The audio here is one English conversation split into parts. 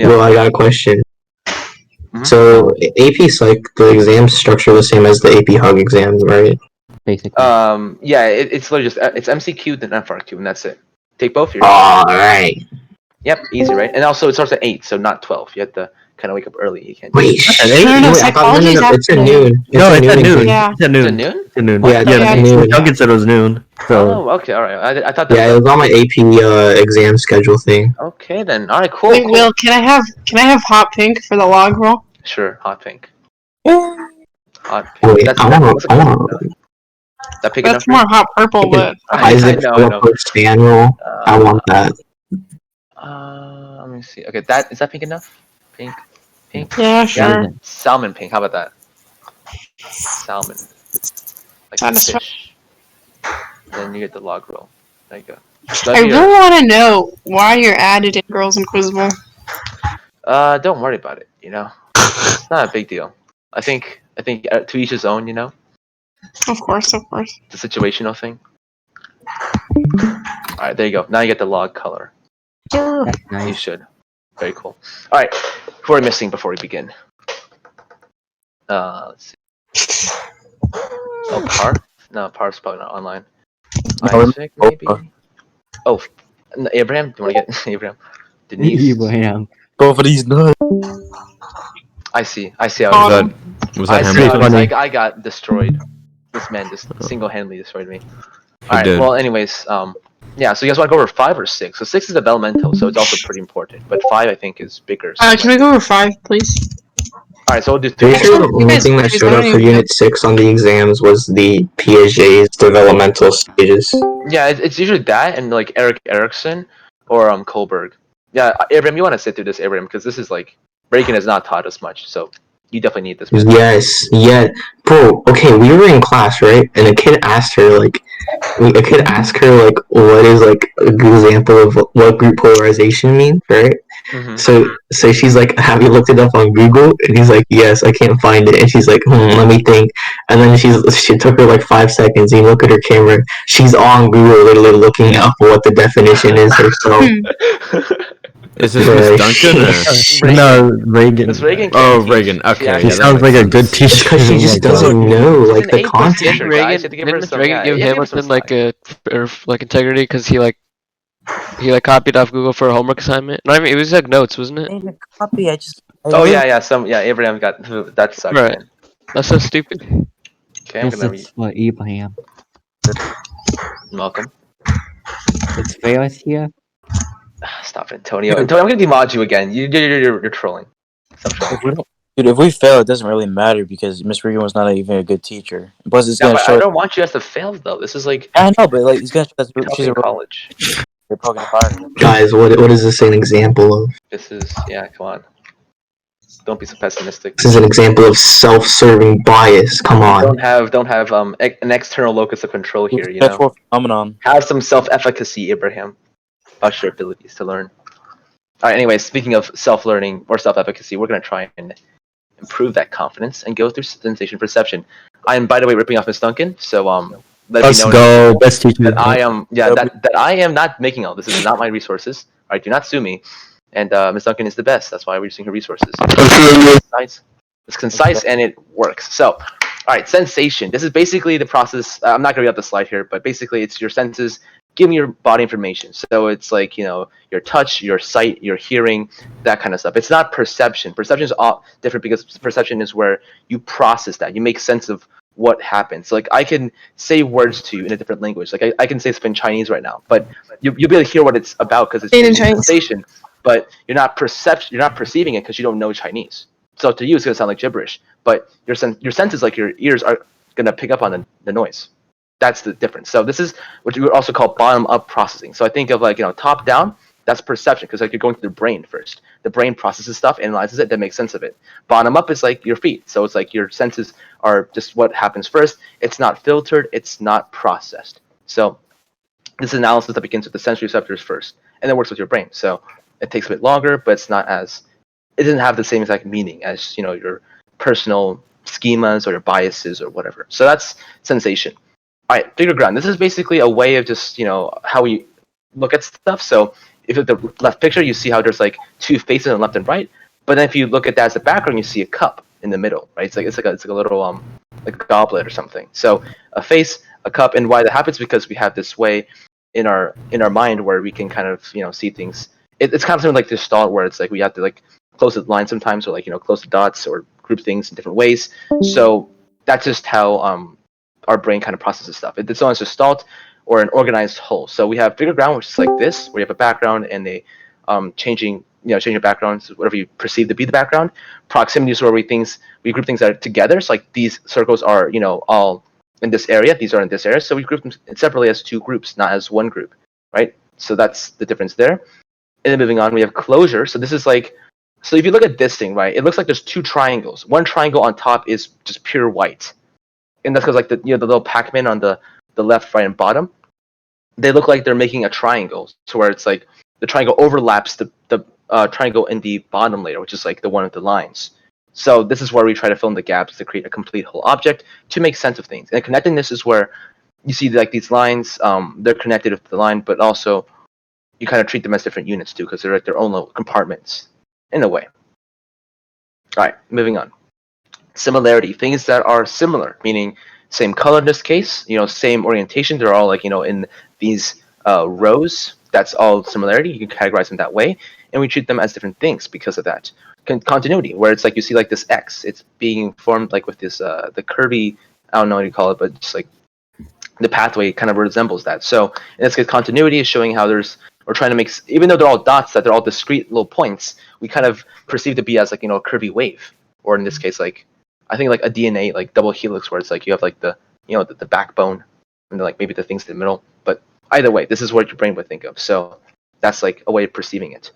Yeah. Well, I got a question. Mhm. So AP Psych, the exams structure the same as the AP Hug exams, right? Basically. Yeah, it's literally just it's MCQ then FRQ, and that's it. Take both years. All right. Yep, easy, right? And also it starts at 8, so not 12. You have to kind of wake up early. You can't. Wait, At 8? No, wait, I thought, no, psychology is it's at afternoon. noon. No, it's at noon. Yeah. It's at Is noon. it noon? It's at noon. What? Yeah, Yeah, it's noon. Duncan said it was noon. So Oh, okay, all right. I thought that. Yeah, it was on my AP exam schedule thing. Okay, then. All right, cool. Wait, cool. Will, can I have hot pink for the log roll? Sure, hot pink. Hot pink. Wait, That's I want that pink enough. That's more hot purple, but Isaac know. Phillips fan roll. I want that. Let me see. Okay, is that pink enough? Pink. yeah, sure. Salmon pink. How about that? Salmon. Like That is fish. Then you get the log roll. There you go. I really want to know why you're added in Girls Inquisible. Don't worry about it. It's not a big deal. I think to each his own. Of course. It's a situational thing. All right, there you go. Now you get the log color. that's You nice. should. Very cool. All right, who are we missing before we begin? Let's see. Oh, Par? No, Par's probably not online. No, Isaac, maybe? Oh, Abraham? Do you want to get Abraham? Denise? Abraham. Go for these nuts. I see how Was it that- Was I that see him? how it is. Funny. I got destroyed. This man just single-handedly destroyed me. He Alright, did. well, anyways, yeah, so you guys want to go over 5 or 6? So 6 is developmental, so it's also pretty important. But 5, I think, is bigger. So Can we go over 5, please? Alright, so we'll do 3. Pretty sure the You only guys- thing that you showed up guys- for Unit 6 on the exams was the Piaget's developmental stages. Yeah, it's usually that and, like, Erik Erikson or Kohlberg. Yeah, Abraham, you want to sit through this, Abraham, because this is, like, Reagan has not taught us much, so you definitely need this. Yes, yeah. Bro, okay, we were in class, right? And a kid asked her, like, what is, like, a good example of what group polarization means, right? Mm-hmm. So she's like, have you looked it up on Google? And he's like, yes, I can't find it. And she's like, let me think. And then she took her like 5 seconds. And you look at her camera. She's on Google, literally looking up what the definition is herself. Is this Miss Duncan or? No, Reagan. It's Reagan. Oh, can't teach. Reagan. She Okay, actually- He yeah, that sounds like makes a good sense. teacher. Because she just doesn't know, like, She's the an A+ content. teacher, guys. You have to give her Didn't some- Reagan yeah, give yeah, give her some Hamilton like slack. like integrity because he copied off Google for a homework assignment? No, I mean it was like notes, wasn't it? I didn't copy. I just. Oh yeah. Abraham got that sucks. Right. Man. That's so stupid. Okay, I'm This gonna read. is for Abraham. Welcome. It's Veras here. Stop it, Antonio. Antonio, I'm gonna demod you again. You're trolling. Stop trolling. If we don't, dude, if we fail, it doesn't really matter because Miss Regan was not even a good teacher. Plus, it's Yeah, gonna but show. I don't want you guys to fail though. This is like I know, but like, it's gonna show that she's a real college. Republican fire. Guys, what is this an example of? This is come on. Don't be so pessimistic. This is an example of self-serving bias. Come on. Don't have an external locus of control here. You know, Perceptual phenomenon. have some self-efficacy, Abraham. About your abilities to learn. All right. Anyways, speaking of self-learning or self-efficacy, we're gonna try and improve that confidence and go through sensation perception. I am, by the way, ripping off Miss Duncan. So let Let's me know go. Best teacher. that I am. Yeah, that I am not making all. This is not my resources. All right. Do not sue me. And Miss Duncan is the best. That's why we're using her resources. It's concise and it works. So, all right, sensation. This is basically the process. I'm not going to read out the slide here, but basically it's your senses giving your body information. So it's like, your touch, your sight, your hearing, that kind of stuff. It's not perception. Perception is all different because perception is where you process that. You make sense of what happens. So, like, I can say words to you in a different language. Like I can say stuff in Chinese right now, but you'll be able to hear what it's about because it's In a Chinese. sensation. But you're not perceiving it because you don't know Chinese. So to you, it's gonna sound like gibberish. But your senses, like your ears, are gonna pick up on the noise. That's the difference. So this is what you would also call bottom-up processing. So I think of like top-down. That's perception because like you're going through the brain first. The brain processes stuff, analyzes it, then makes sense of it. Bottom-up is like your feet. So it's like your senses are just what happens first. It's not filtered. It's not processed. So this is analysis that begins with the sensory receptors first, and then works with your brain. So it takes a bit longer, but it doesn't have the same exact meaning as your personal schemas or your biases or whatever. So that's sensation. All right, figure ground. This is basically a way of just how we look at stuff. So if you look at the left picture, you see how there's like two faces on left and right. But then if you look at that as a background, you see a cup in the middle, right? It's like a little like a goblet or something. So a face, a cup, and why that happens because we have this way in our mind where we can kind of see things. It's kind of something like this Gestalt where it's like we have to like close the line sometimes, or like close the dots or group things in different ways. So that's just how our brain kind of processes stuff. It's known as Gestalt or an organized whole. So we have bigger ground, which is like this, where you have a background and a changing backgrounds, whatever you perceive to be the background. Proximity is where we group things that are together. So like these circles are all in this area. These are in this area. So we group them separately as two groups, not as one group, right? So that's the difference there. And then moving on, we have closure. So this is like, so if you look at this thing, right, it looks like there's two triangles. One triangle on top is just pure white, and that's because like the little Pac-Man on the left, right, and bottom, they look like they're making a triangle, to where it's like the triangle overlaps the triangle in the bottom layer, which is like the one with the lines. So this is where we try to fill in the gaps to create a complete whole object to make sense of things. And connectedness is where you see like these lines, they're connected with the line, but also you kind of treat them as different units too, because they're like their own little compartments in a way. All right, moving on. Similarity, things that are similar, meaning same color in this case, same orientation. They're all like in these rows. That's all similarity. You can categorize them that way, and we treat them as different things because of that. Continuity, where it's like you see like this X, it's being formed like with this the curvy, I don't know what you call it, but just like the pathway kind of resembles that. So in this case, continuity is showing how we're trying to make, even though they're all dots, that they're all discrete little points, we kind of perceive to be as like a curvy wave, or in this case, like I think like a DNA like double helix, where it's like you have like the the backbone and then like maybe the things in the middle. But either way, this is what your brain would think of. So that's like a way of perceiving it.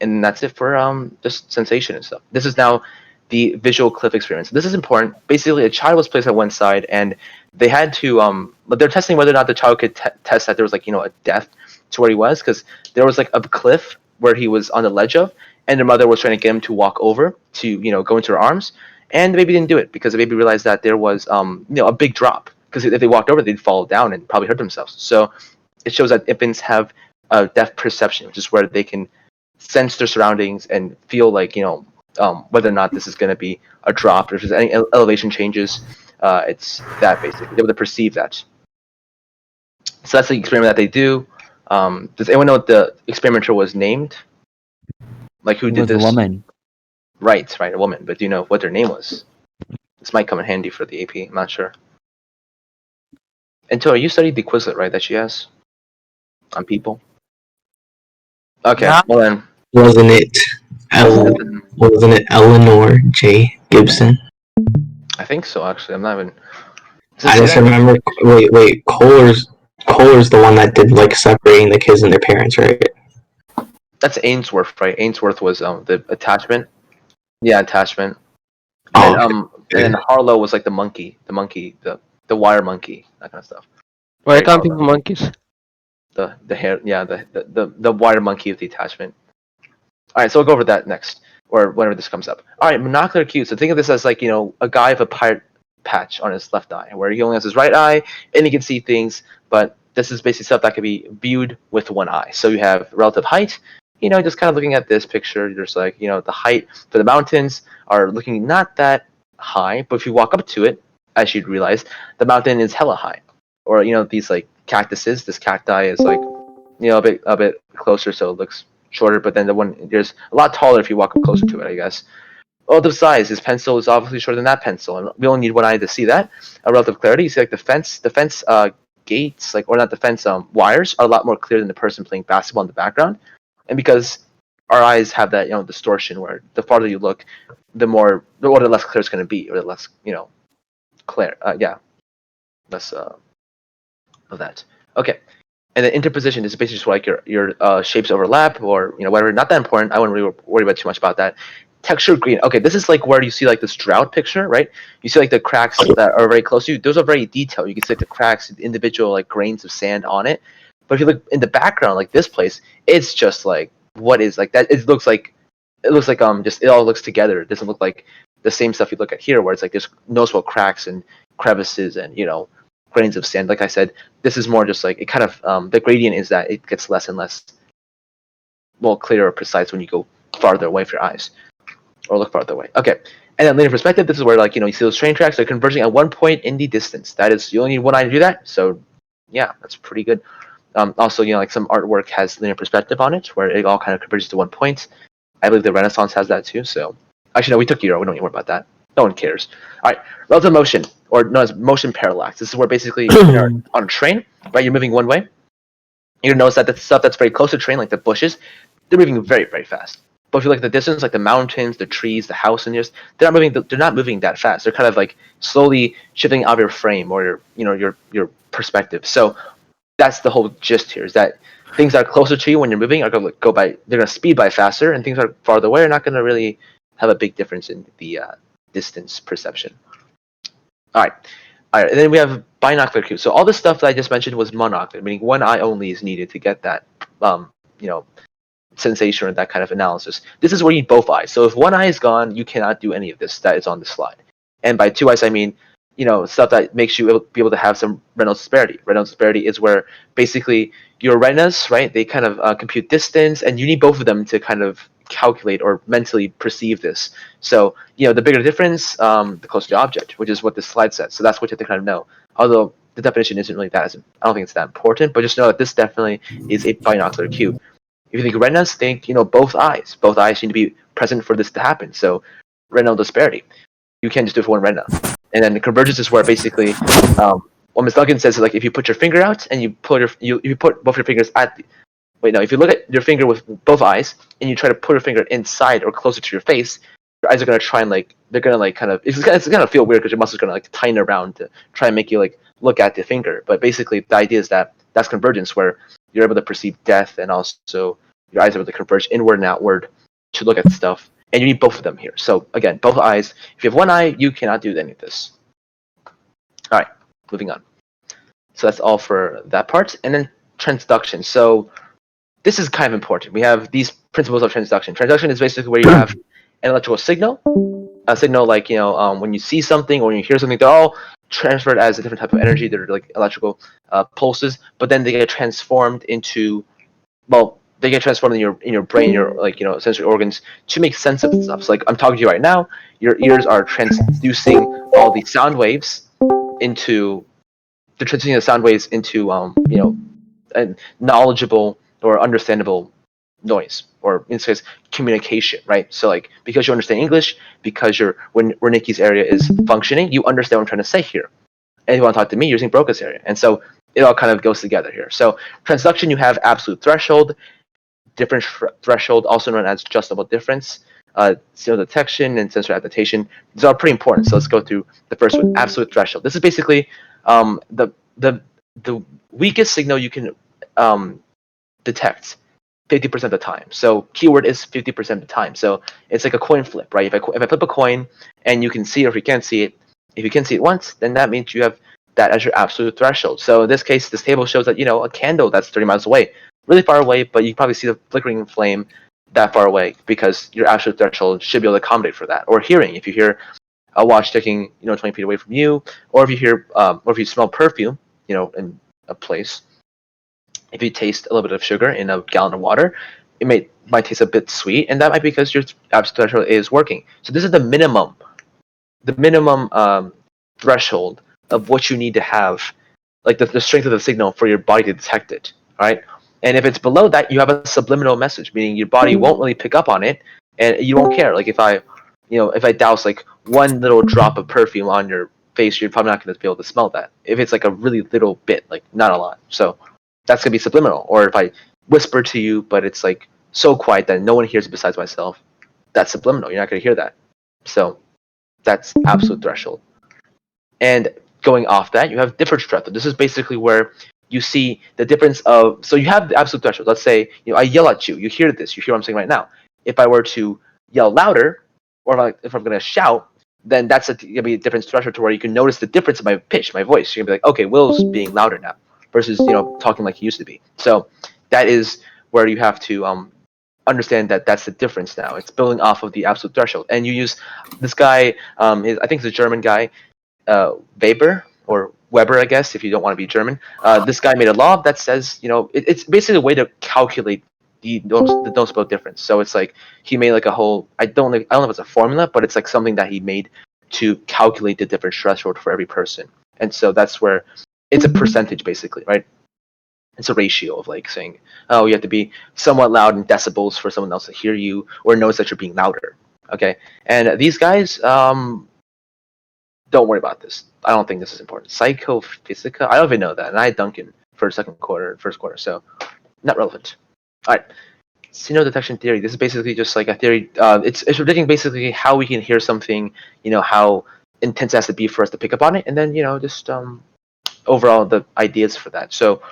And that's it for just sensation and stuff. This is now the visual cliff experience. This is important. Basically, a child was placed on one side, and they had to but they're testing whether or not the child could test that there was like a depth to where he was, because there was like a cliff where he was on the ledge of, and their mother was trying to get him to walk over to go into her arms, and the baby didn't do it because the baby realized that there was a big drop, because if they walked over, they'd fall down and probably hurt themselves. So it shows that infants have depth perception, which is where they can sense their surroundings and feel like whether or not this is going to be a drop, or if there's any elevation changes. It's that basically, they're able to perceive that. So that's the experiment that they do. Does anyone know what the experimenter was named? Like who It did was this? a woman. Right, a woman. But do you know what their name was? This might come in handy for the AP. I'm not sure. And Toa, you studied the Quizlet, right? That she has on people. Okay, Yeah. well then. Wasn't it Eleanor J. Gibson? I think so. Actually, I'm not even. I just remember. Wait. Kohler's the one that did like separating the kids and their parents, right? That's Ainsworth, right? Ainsworth was the attachment. Yeah, attachment. Oh, And then Harlow was like the the wire monkey, that kind of stuff. Why Very can't Harlow. people monkeys? The hair, yeah, the wire monkey with the attachment. All right, so we'll go over that next, or whenever this comes up. All right, monocular cue. So think of this as like a guy with a pirate patch on his left eye, where he only has his right eye and he can see things, but this is basically stuff that can be viewed with one eye. So you have relative height. Just kind of looking at this picture, there's like the height for the mountains are looking not that high, but if you walk up to it, as you'd realize, the mountain is hella high. Or these like cactuses, this cacti is like a bit closer, so it looks shorter, but then the one there's a lot taller if you walk up closer to it, I guess. Relative size, his pencil is obviously shorter than that pencil, and we only need one eye to see that. Relative clarity, you see like the fence gates, like, or not the fence wires are a lot more clear than the person playing basketball in the background. And because our eyes have that distortion, where the farther you look, the less clear it's going to be, or the less clear. Less of that. Okay. And then interposition is basically just like your shapes overlap, or whatever. Not that important. I wouldn't really worry about too much about that. Texture green. Okay, this is like where you see like this drought picture, right? You see like the cracks that are very close to you. Those are very detailed. You can see like the cracks, the individual like grains of sand on it. But if you look in the background, like this place, it's just like what is like that. It looks like just it all looks together. It doesn't look like the same stuff you look at here, where it's like there's noticeable cracks and crevices and grains of sand. Like I said, this is more just like it kind of the gradient is that it gets less and less more clear or precise when you go farther away from your eyes, or look farther away. Okay, and then linear perspective. This is where like you see those train tracks. They're converging at one point in the distance. That is, you only need one eye to do that. So, yeah, that's pretty good. Also, like some artwork has linear perspective on it, where it all kind of converges to one point. I believe the Renaissance has that too. So, actually, no, we took Euro. We don't need to worry about that. No one cares. All right, relative motion, or known as motion parallax. This is where basically you're on a train, right? You're moving one way. You notice that the stuff that's very close to the train, like the bushes, they're moving very, very fast. But if you look at the distance, like the mountains, the trees, the house in yours, they're not moving that fast. They're kind of like slowly shifting out of your frame or your perspective. So that's the whole gist here, is that things that are closer to you when you're moving are going to go by, they're going to speed by faster, and things that are farther away are not going to really have a big difference in the distance perception. All right, and then we have binocular cue. So all the stuff that I just mentioned was monocular, meaning one eye only is needed to get that, sensation or that kind of analysis. This is where you need both eyes. So if one eye is gone, you cannot do any of this that is on the slide. And by two eyes, I mean, stuff that makes you be able to have some Reynolds disparity. Reynolds disparity is where basically your retinas, right, they kind of compute distance, and you need both of them to kind of calculate or mentally perceive this. So, the bigger the difference, the closer the object, which is what this slide says. So that's what you have to kind of know. Although the definition isn't really that, I don't think it's that important, but just know that this definitely is a binocular cue. If you think retinas, think, both eyes. Both eyes need to be present for this to happen. So retinal disparity. You can't just do it for one retina. And then the convergence is where basically, what Ms. Duncan says is like if you put your finger out and you put you put both your fingers at the, if you look at your finger with both eyes and you try to put your finger inside or closer to your face, your eyes are gonna try and they're gonna kind of, it's gonna feel weird because your muscles are gonna tighten around to try and make you look at the finger. But basically the idea is that that's convergence, where you're able to perceive depth, and also your eyes are able to converge inward and outward to look at stuff. And you need both of them here. So again, both eyes. If you have one eye, you cannot do any of this. All right, moving on. So that's all for that part. And then transduction. So this is kind of important. We have these principles of transduction. Transduction is basically where you have an electrical signal. A signal like, when you see something or when you hear something, they're all transferred as a different type of energy. They're like electrical pulses, but then they get transformed into, they get transformed in your brain, your sensory organs, to make sense of stuff. So like I'm talking to you right now, your ears are transducing all the sound waves into, a knowledgeable or understandable noise, or in this case, communication, right? So like, because you understand English, because when Wernicke's area is functioning, you understand what I'm trying to say here. And you want to talk to me, you're using Broca's area. And so it all kind of goes together here. So transduction, you have absolute threshold, difference threshold, also known as adjustable difference, signal detection, and sensory adaptation. These are pretty important. So let's go through the first one, absolute threshold. This is basically the weakest signal you can detect 50% of the time. So keyword is 50% of the time. So it's like a coin flip, right? If I flip a coin and you can see it or if you can't see it, if you can see it once, then that means you have that as your absolute threshold. So in this case, this table shows that, a candle that's 30 miles away, really far away, but you can probably see the flickering flame that far away because your absolute threshold should be able to accommodate for that. Or hearing, if you hear a watch ticking, 20 feet away from you, or if you hear, or if you smell perfume, in a place, if you taste a little bit of sugar in a gallon of water, it might taste a bit sweet, and that might be because your absolute threshold is working. So this is the minimum threshold of what you need to have, like the strength of the signal for your body to detect it, right? And if it's below that, you have a subliminal message, meaning your body won't really pick up on it, and you won't care. Like if I douse like one little drop of perfume on your face, you're probably not going to be able to smell that. If it's like a really little bit, like not a lot, so that's going to be subliminal. Or if I whisper to you, but it's like so quiet that no one hears it besides myself, that's subliminal. You're not going to hear that. So that's absolute threshold. And going off that, you have difference threshold. This is basically where you see the difference of, so you have the absolute threshold. Let's say, I yell at you. You hear this. You hear what I'm saying right now. If I were to yell louder, or if I'm going to shout, then that's going to be a difference threshold to where you can notice the difference in my pitch, my voice. You're going to be like, okay, Will's being louder now versus, talking like he used to be. So that is where you have to understand that that's the difference now. It's building off of the absolute threshold. And you use this guy, I think it's a German guy, Weber, or Weber, I guess, if you don't want to be German. This guy made a law that says, it's basically a way to calculate the noticeable difference. So it's like he made like a whole, I don't know if it's a formula, but it's like something that he made to calculate the different threshold for every person. And so that's where it's a percentage basically, right? It's a ratio of like saying, oh, you have to be somewhat loud in decibels for someone else to hear you or notice that you're being louder. Okay, and these guys, don't worry about this. I don't think this is important. Psychophysica, I don't even know that. And I had Duncan for first quarter, so not relevant. All right, signal detection theory. This is basically just like a theory. It's predicting basically how we can hear something. How intense it has to be for us to pick up on it, and then just overall the ideas for that. So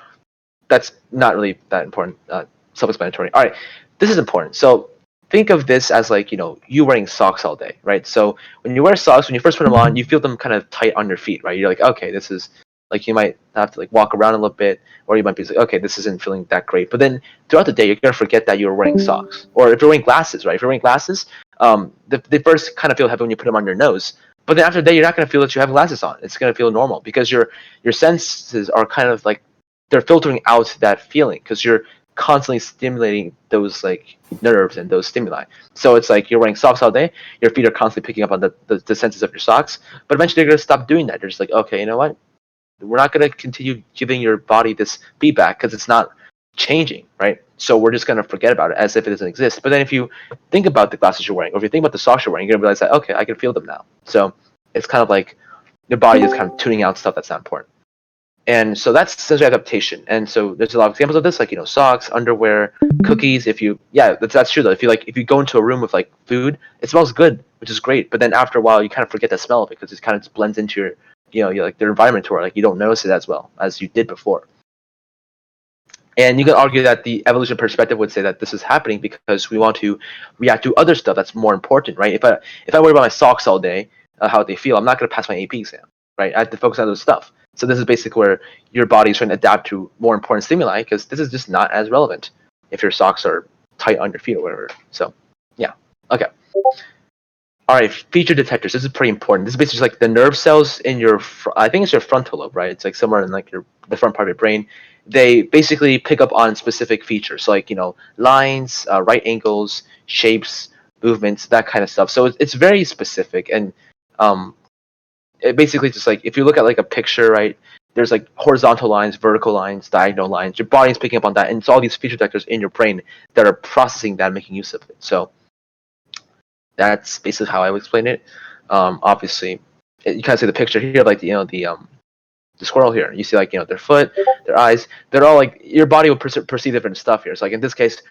that's not really that important. Self-explanatory. All right, this is important. So think of this as like you wearing socks all day, right? So when you wear socks, when you first put them on, you feel them kind of tight on your feet, right? You're like, okay, this is like you might have to like walk around a little bit, or you might be like, okay, this isn't feeling that great. But then throughout the day, you're gonna forget that you're wearing socks, or if you're wearing glasses, right? If you're wearing glasses, they first kind of feel heavy when you put them on your nose. But then after the day, you're not gonna feel that you have glasses on. It's gonna feel normal because your senses are kind of like they're filtering out that feeling because you're constantly stimulating those like nerves and those stimuli. So it's like you're wearing socks all day, your feet are constantly picking up on the senses of your socks, but eventually you're gonna stop doing that. They're just like, okay, you know what? We're not gonna continue giving your body this feedback because it's not changing, right? So we're just gonna forget about it as if it doesn't exist. But then if you think about the glasses you're wearing, or if you think about the socks you're wearing, you're gonna realize that okay, I can feel them now. So it's kind of like your body is kind of tuning out stuff that's not important. And so that's sensory adaptation. And so there's a lot of examples of this, like socks, underwear, cookies. That's true though. If you go into a room with like food, it smells good, which is great. But then after a while, you kind of forget the smell of it because it kind of just blends into your like their environment, to where like you don't notice it as well as you did before. And you can argue that the evolution perspective would say that this is happening because we want to react to other stuff that's more important, right? If I worry about my socks all day, how they feel, I'm not going to pass my AP exam, right? I have to focus on other stuff. So this is basically where your body is trying to adapt to more important stimuli because this is just not as relevant if your socks are tight on your feet or whatever. So, yeah. Okay. All right, feature detectors. This is pretty important. This is basically like the nerve cells in your, I think it's your frontal lobe, right? It's like somewhere in like the front part of your brain. They basically pick up on specific features, so like lines, right angles, shapes, movements, that kind of stuff. So it's very specific, and it basically just like if you look at like a picture, right? There's like horizontal lines, vertical lines, diagonal lines. Your body's picking up on that, and it's all these feature detectors in your brain that are processing that, and making use of it. So that's basically how I would explain it. Obviously, you kind of see the picture here, like the squirrel here. You see like their foot, their eyes. They're all like your body will perceive different stuff here. So like in this case,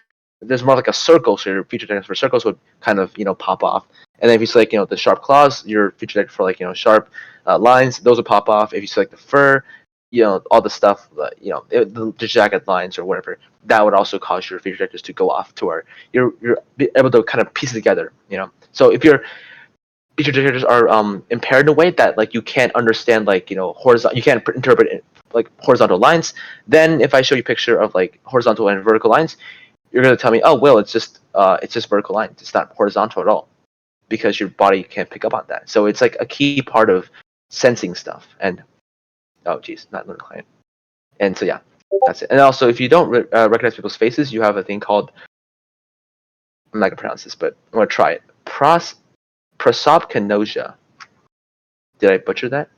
there's more like a circle. So your feature detectors for circles would kind of pop off. And then if you select the sharp claws, your feature detector for like sharp lines, those will pop off. If you select the fur, all the stuff, the jagged lines or whatever, that would also cause your feature detectors to go off to where you're able to kind of piece it together. So if your feature detectors are impaired in a way that like you can't understand like horizontal, you can't interpret it, like horizontal lines, then if I show you a picture of like horizontal and vertical lines, you're gonna tell me, oh well, it's just vertical lines, it's not horizontal at all, because your body can't pick up on that. So it's like a key part of sensing stuff. And oh geez, not learn client. And so yeah, that's it. And also, if you don't recognize people's faces, you have a thing called, I'm not gonna pronounce this, but I'm gonna try it. Prosopagnosia. Did I butcher that?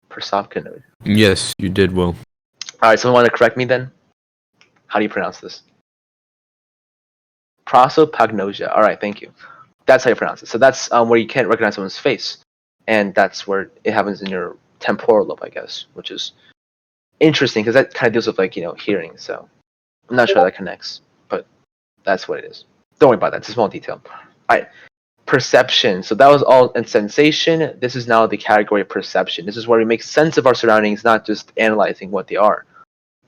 Prosopagnosia. Yes, you did well. All right, someone want to correct me then? How do you pronounce this? Prosopagnosia. All right, thank you. That's how you pronounce it. So that's where you can't recognize someone's face, and that's where it happens in your temporal lobe, I guess, which is interesting because that kind of deals with like hearing. So I'm not sure how that connects, but that's what it is. Don't worry about that. It's a small detail. All right. Perception. So that was all in sensation. This is now the category of perception. This is where we make sense of our surroundings, not just analyzing what they are.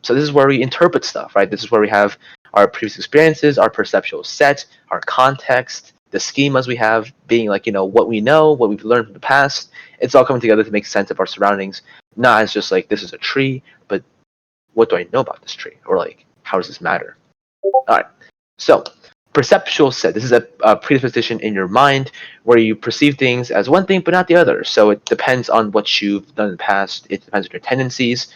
So this is where we interpret stuff, right? This is where we have our previous experiences, our perceptual set, our context, the schemas we have being like, what we know, what we've learned from the past. It's all coming together to make sense of our surroundings, not as just like, this is a tree, but what do I know about this tree? Or like, how does this matter? All right. So perceptual set. This is a predisposition in your mind where you perceive things as one thing but not the other. So it depends on what you've done in the past. It depends on your tendencies.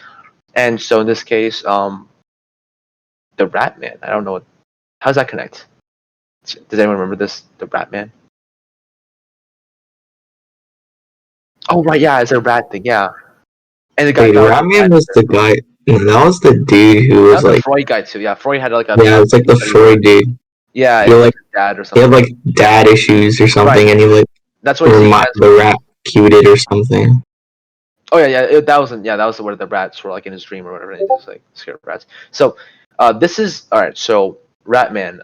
And so in this case, the rat man, I don't know How does that connect? Does anyone remember this? The rat man? Oh, right, yeah, it's a rat thing, yeah. And the guy Wait, found like, a Ratman rat. was the guy. No, that was the dude who That was was the like, Freud guy too. Yeah, Freud had like a yeah, it's like the study Freud where- dude. Yeah, He had, it's like, his dad or he something. had like dad issues or something, Right. and he like That's what he the rat cued it or something. Oh yeah, that wasn't. Yeah, that was where the rats were like in his dream or whatever. And he just like scared of rats. So, this is all right. So, Ratman.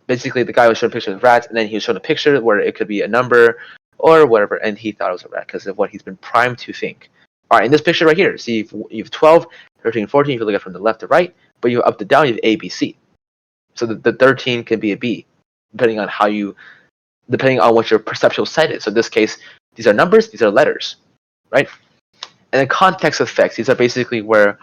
Basically, the guy was showing a picture of rats, and then he was showing a picture where it could be a number or whatever, and he thought it was a rat because of what he's been primed to think. All right, in this picture right here, see you have 12, 13, 14. If you look at it from the left to right, but you up to down, you have A, B, C. So the 13 can be a B, depending on what your perceptual sight is. So in this case, these are numbers, these are letters, right? And then context effects, these are basically where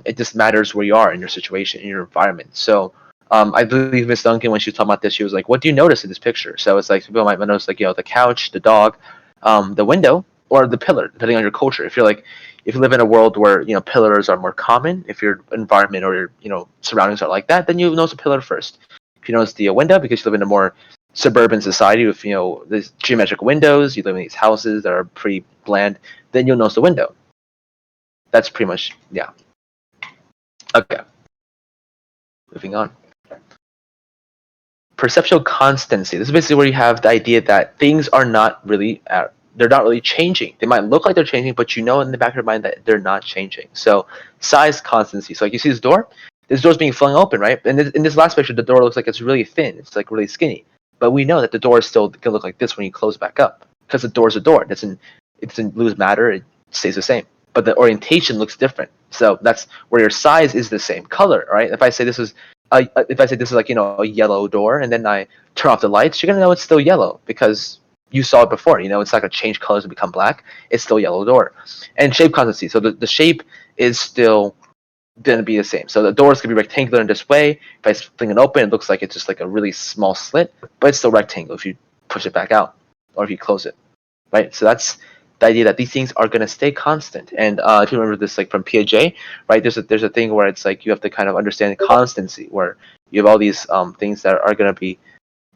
it just matters where you are in your situation, in your environment. So I believe Miss Duncan, when she was talking about this, she was like, what do you notice in this picture? So it's like people might notice like, the couch, the dog, the window, or the pillar, depending on your culture. If you live in a world where pillars are more common, if your environment or your surroundings are like that, then you notice a pillar first. If you notice the window, because you live in a more suburban society with these geometric windows, you live in these houses that are pretty bland, then you'll notice the window. That's pretty much, yeah. Okay. Moving on. Perceptual constancy. This is basically where you have the idea that things are not really, they're not really changing. They might look like they're changing, but you know in the back of your mind that they're not changing. So size constancy. So like you see this door's being flung open, right? And in this last picture, the door looks like it's really thin. It's like really skinny. But we know that the door is still going to look like this when you close back up. Because the door's a door. It doesn't lose matter. It stays the same. But the orientation looks different. So that's where your size is the same color, right? If I say this is like a yellow door, and then I turn off the lights, you're gonna know it's still yellow because you saw it before. It's not gonna change colors and become black. It's still yellow door. And shape constancy. So the shape is still gonna be the same. So the door is gonna be rectangular in this way. If I fling it open, it looks like it's just like a really small slit, but it's still rectangle if you push it back out or if you close it, right? So that's the idea that these things are going to stay constant. And if you remember this like from Piaget, right, there's a thing where it's like you have to kind of understand constancy, where you have all these things that are going to be,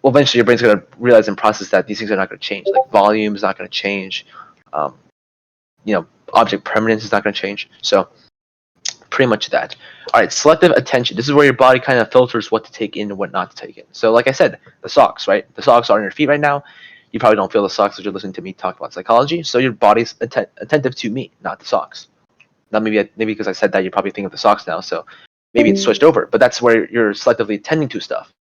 well, eventually your brain's going to realize and process that these things are not going to change. Like volume is not going to change, object permanence is not going to change. So pretty much that. All right, selective attention. This is where your body kind of filters what to take in and what not to take in. So like I said, the socks, right? The socks are on your feet right now. You probably don't feel the socks because you're listening to me talk about psychology. So your body's attentive to me, not the socks. Now maybe because I said that, you're probably thinking of the socks now. So maybe it's switched over. But that's where you're selectively attending to stuff.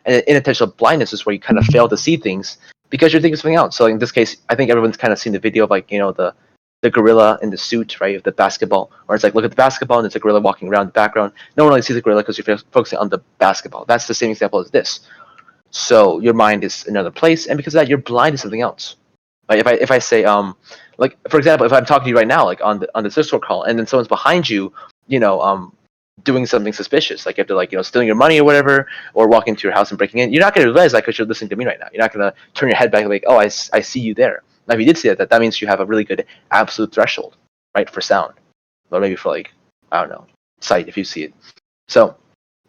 And inattentional blindness is where you kind of fail to see things because you're thinking of something else. So in this case, I think everyone's kind of seen the video of like the gorilla in the suit, right, of the basketball, where it's like, look at the basketball and it's a gorilla walking around the background. No one really sees the gorilla because you're focusing on the basketball. That's the same example as this. So your mind is in another place, and because of that, you're blind to something else. Like if I say like for example, if I'm talking to you right now, like on the Discord call, and then someone's behind you, doing something suspicious, like after stealing your money or whatever, or walking into your house and breaking in, you're not going to realize that because you're listening to me right now. You're not going to turn your head back like, oh, I see you there. Now, if you did see that means you have a really good absolute threshold, right, for sound, or maybe for I don't know, sight if you see it. So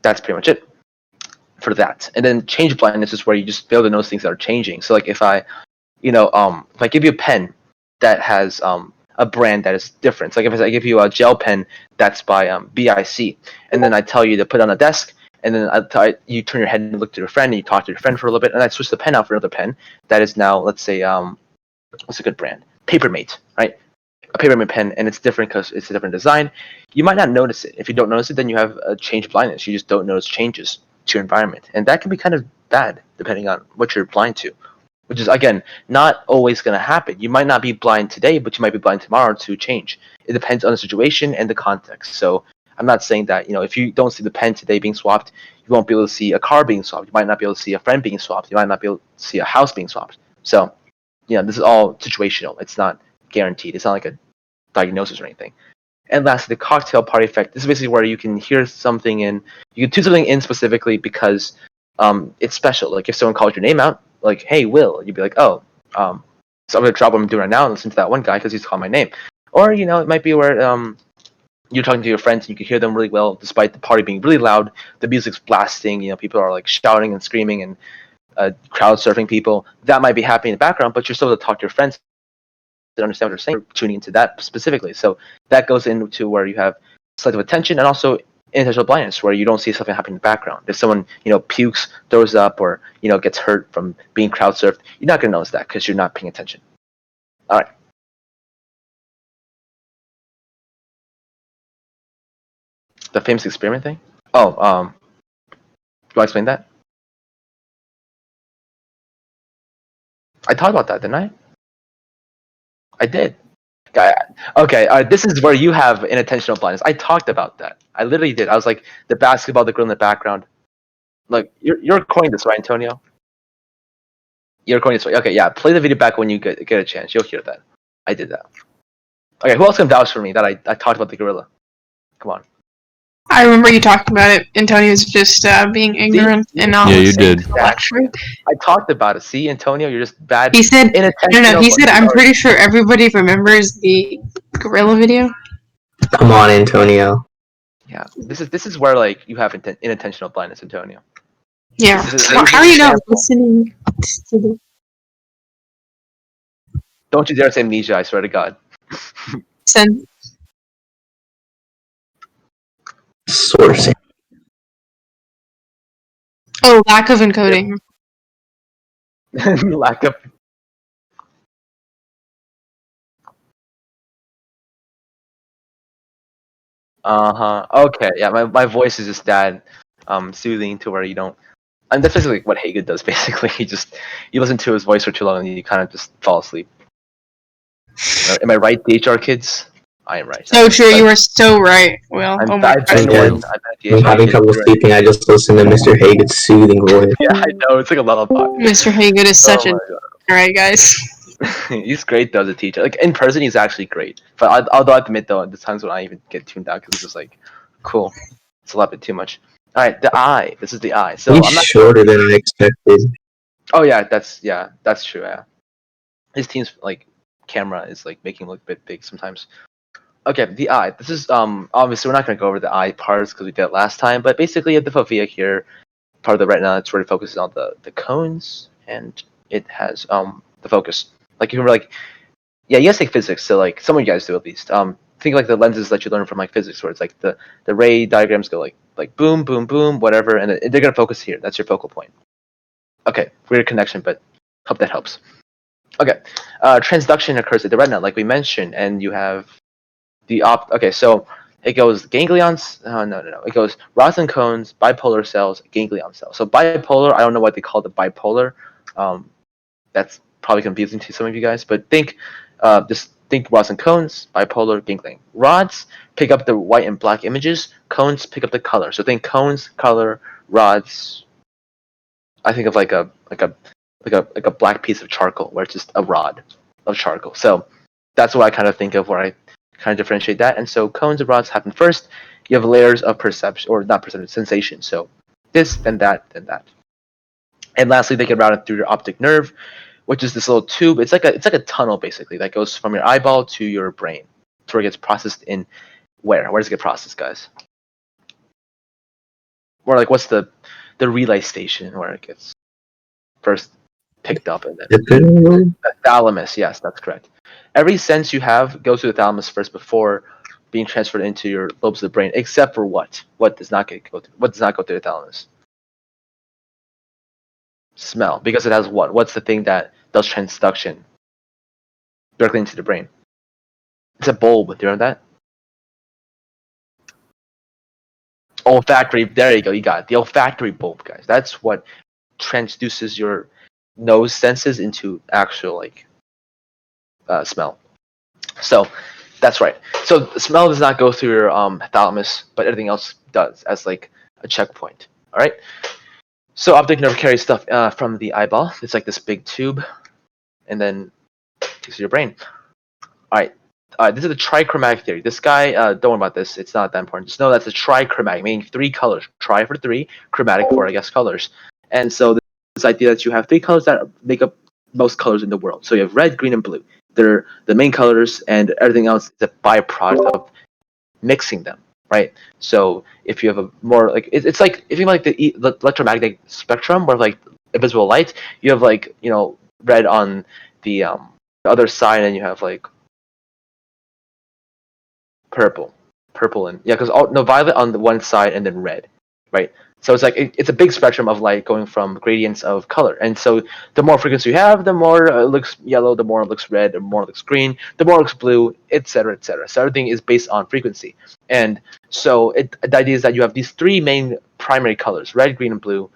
that's pretty much it for that. And then change blindness is where you just fail to notice things that are changing. So like if I give you a pen that has a brand that is different. So like if I give you a gel pen that's by BIC, and then I tell you to put it on a desk, and then you turn your head and look to your friend, and you talk to your friend for a little bit, and I switch the pen out for another pen that is now, let's say, what's a good brand? Papermate, right? A Papermate pen, and it's different because it's a different design. You might not notice it. If you don't notice it, then you have a change blindness. You just don't notice changes to your environment, and that can be kind of bad depending on what you're blind to, which is again not always going to happen. You might not be blind today, but you might be blind tomorrow to change. It depends on the situation and the context. So I'm not saying that if you don't see the pen today being swapped, you won't be able to see a car being swapped. You might not be able to see a friend being swapped. You might not be able to see a house being swapped. So this is all situational. It's not guaranteed. It's not like a diagnosis or anything. And lastly, the cocktail party effect. This is basically where you can hear something in, you can tune something in specifically because it's special. Like if someone calls your name out, like, hey, Will, you'd be like, oh, so I'm going to drop what I'm doing right now and listen to that one guy because he's calling my name. Or, it might be where you're talking to your friends and you can hear them really well despite the party being really loud, the music's blasting, people are like shouting and screaming and crowd surfing people. That might be happening in the background, but you're still able to talk to your friends to understand what they're saying, tuning into that specifically. So that goes into where you have selective attention and also inattentional blindness, where you don't see something happening in the background. If someone pukes, throws up, or gets hurt from being crowd surfed, you're not going to notice that because you're not paying attention. All right. The famous experiment thing? Oh, do I explain that? I talked about that, didn't I? I did. Okay, this is where you have inattentional blindness. I talked about that. I literally did. I was like, the basketball, the girl in the background. Look, you're recording this, right, Antonio? You're recording this, right? Okay, yeah. Play the video back when you get a chance. You'll hear that. I did that. Okay, who else can vouch for me that I talked about the gorilla? Come on. I remember you talked about it. Antonio's just being ignorant and not Yeah, you listening did. to the lecture. I talked about it. See, Antonio, you're just bad. He said, inattentional. no, he said, I'm pretty sure everybody remembers the gorilla video. Come on, Antonio. Yeah, this is where like you have inattentional blindness, Antonio. Yeah. This is How are you not example. listening to the... Don't you dare say amnesia, I swear to God. Send... Sourcing. Oh, lack of encoding. Lack of. Okay. Yeah. My voice is just that soothing to where you don't. And that's basically what Hagen does. Basically, you listen to his voice for too long and you kind of just fall asleep. Am I right, DHR kids? I am right. So true. You were so right. Well, oh my I've God. been I'm having trouble sleeping. I just listen to Mr. Hagen's soothing voice. Yeah, I know. It's like a lullaby. Mr. Haygood is such Oh a... Alright, guys. He's great though as a teacher. Like in person, he's actually great. But although I admit though, there's times when I even get tuned out because it's just like, cool. It's a little bit too much. All right, the eye. This is the eye. So He's I'm not shorter than I expected. Oh yeah, that's true. Yeah, his team's like camera is like making him look a bit big sometimes. Okay, the eye. This is obviously we're not gonna go over the eye parts because we did it last time. But basically, at the fovea here, part of the retina, it's where it focuses on the cones, and it has the focus. Like you remember, like you guys take physics, so like some of you guys do at least. Think like the lenses that you learn from like physics, where it's like the ray diagrams go like boom, boom, boom, whatever, and they're gonna focus here. That's your focal point. Okay, weird connection, but hope that helps. Okay, transduction occurs at the retina, like we mentioned, and you have the Okay, so it goes ganglions. No. It goes rods and cones, bipolar cells, ganglion cells. So bipolar, I don't know what they call the bipolar. That's probably confusing to some of you guys, but just think rods and cones, bipolar, ganglion. Rods pick up the white and black images. Cones pick up the color. So think cones, color, rods. I think of like a black piece of charcoal, where it's just a rod of charcoal. So that's what I kind of think of where I kind of differentiate that. And so cones and rods happen first. You have layers of perception, or not perception, sensation. So this, then that, then that. And lastly, they get routed through your optic nerve, which is this little tube. It's like a tunnel basically that goes from your eyeball to your brain, to where it gets processed in where? Where does it get processed, guys? Or like what's the relay station where it gets first picked up and then the thalamus? Yes, that's correct. Every sense you have goes to the thalamus first before being transferred into your lobes of the brain, except for what? What does not go through the thalamus? Smell, because it has what? What's the thing that does transduction directly into the brain? It's a bulb. Do you remember that? Olfactory. There you go. You got it. The olfactory bulb, guys. That's what transduces your nose senses into actual like smell. So that's right. So smell does not go through your thalamus, but everything else does as like a checkpoint. All right. So optic nerve carries stuff from the eyeball. It's like this big tube, and then takes to your brain. All right. This is the trichromatic theory. This guy, don't worry about this. It's not that important. Just know that's a trichromatic, meaning 3 colors. Tri for 3, chromatic for, I guess, colors. And so this idea that you have 3 colors that make up most colors in the world. So you have red, green, and blue. They're the main colors, and everything else is a byproduct of mixing them, right? So if you have a more like it's like if you like the electromagnetic spectrum where like invisible light, you have like red on the other side, and you have like purple and because violet on the one side and then red, right? So it's like it's a big spectrum of light going from gradients of color, and so the more frequency you have, the more it looks yellow, the more it looks red, the more it looks green, the more it looks blue, etc., etc. So everything is based on frequency, and so the idea is that you have these three main primary colors: red, green, and blue.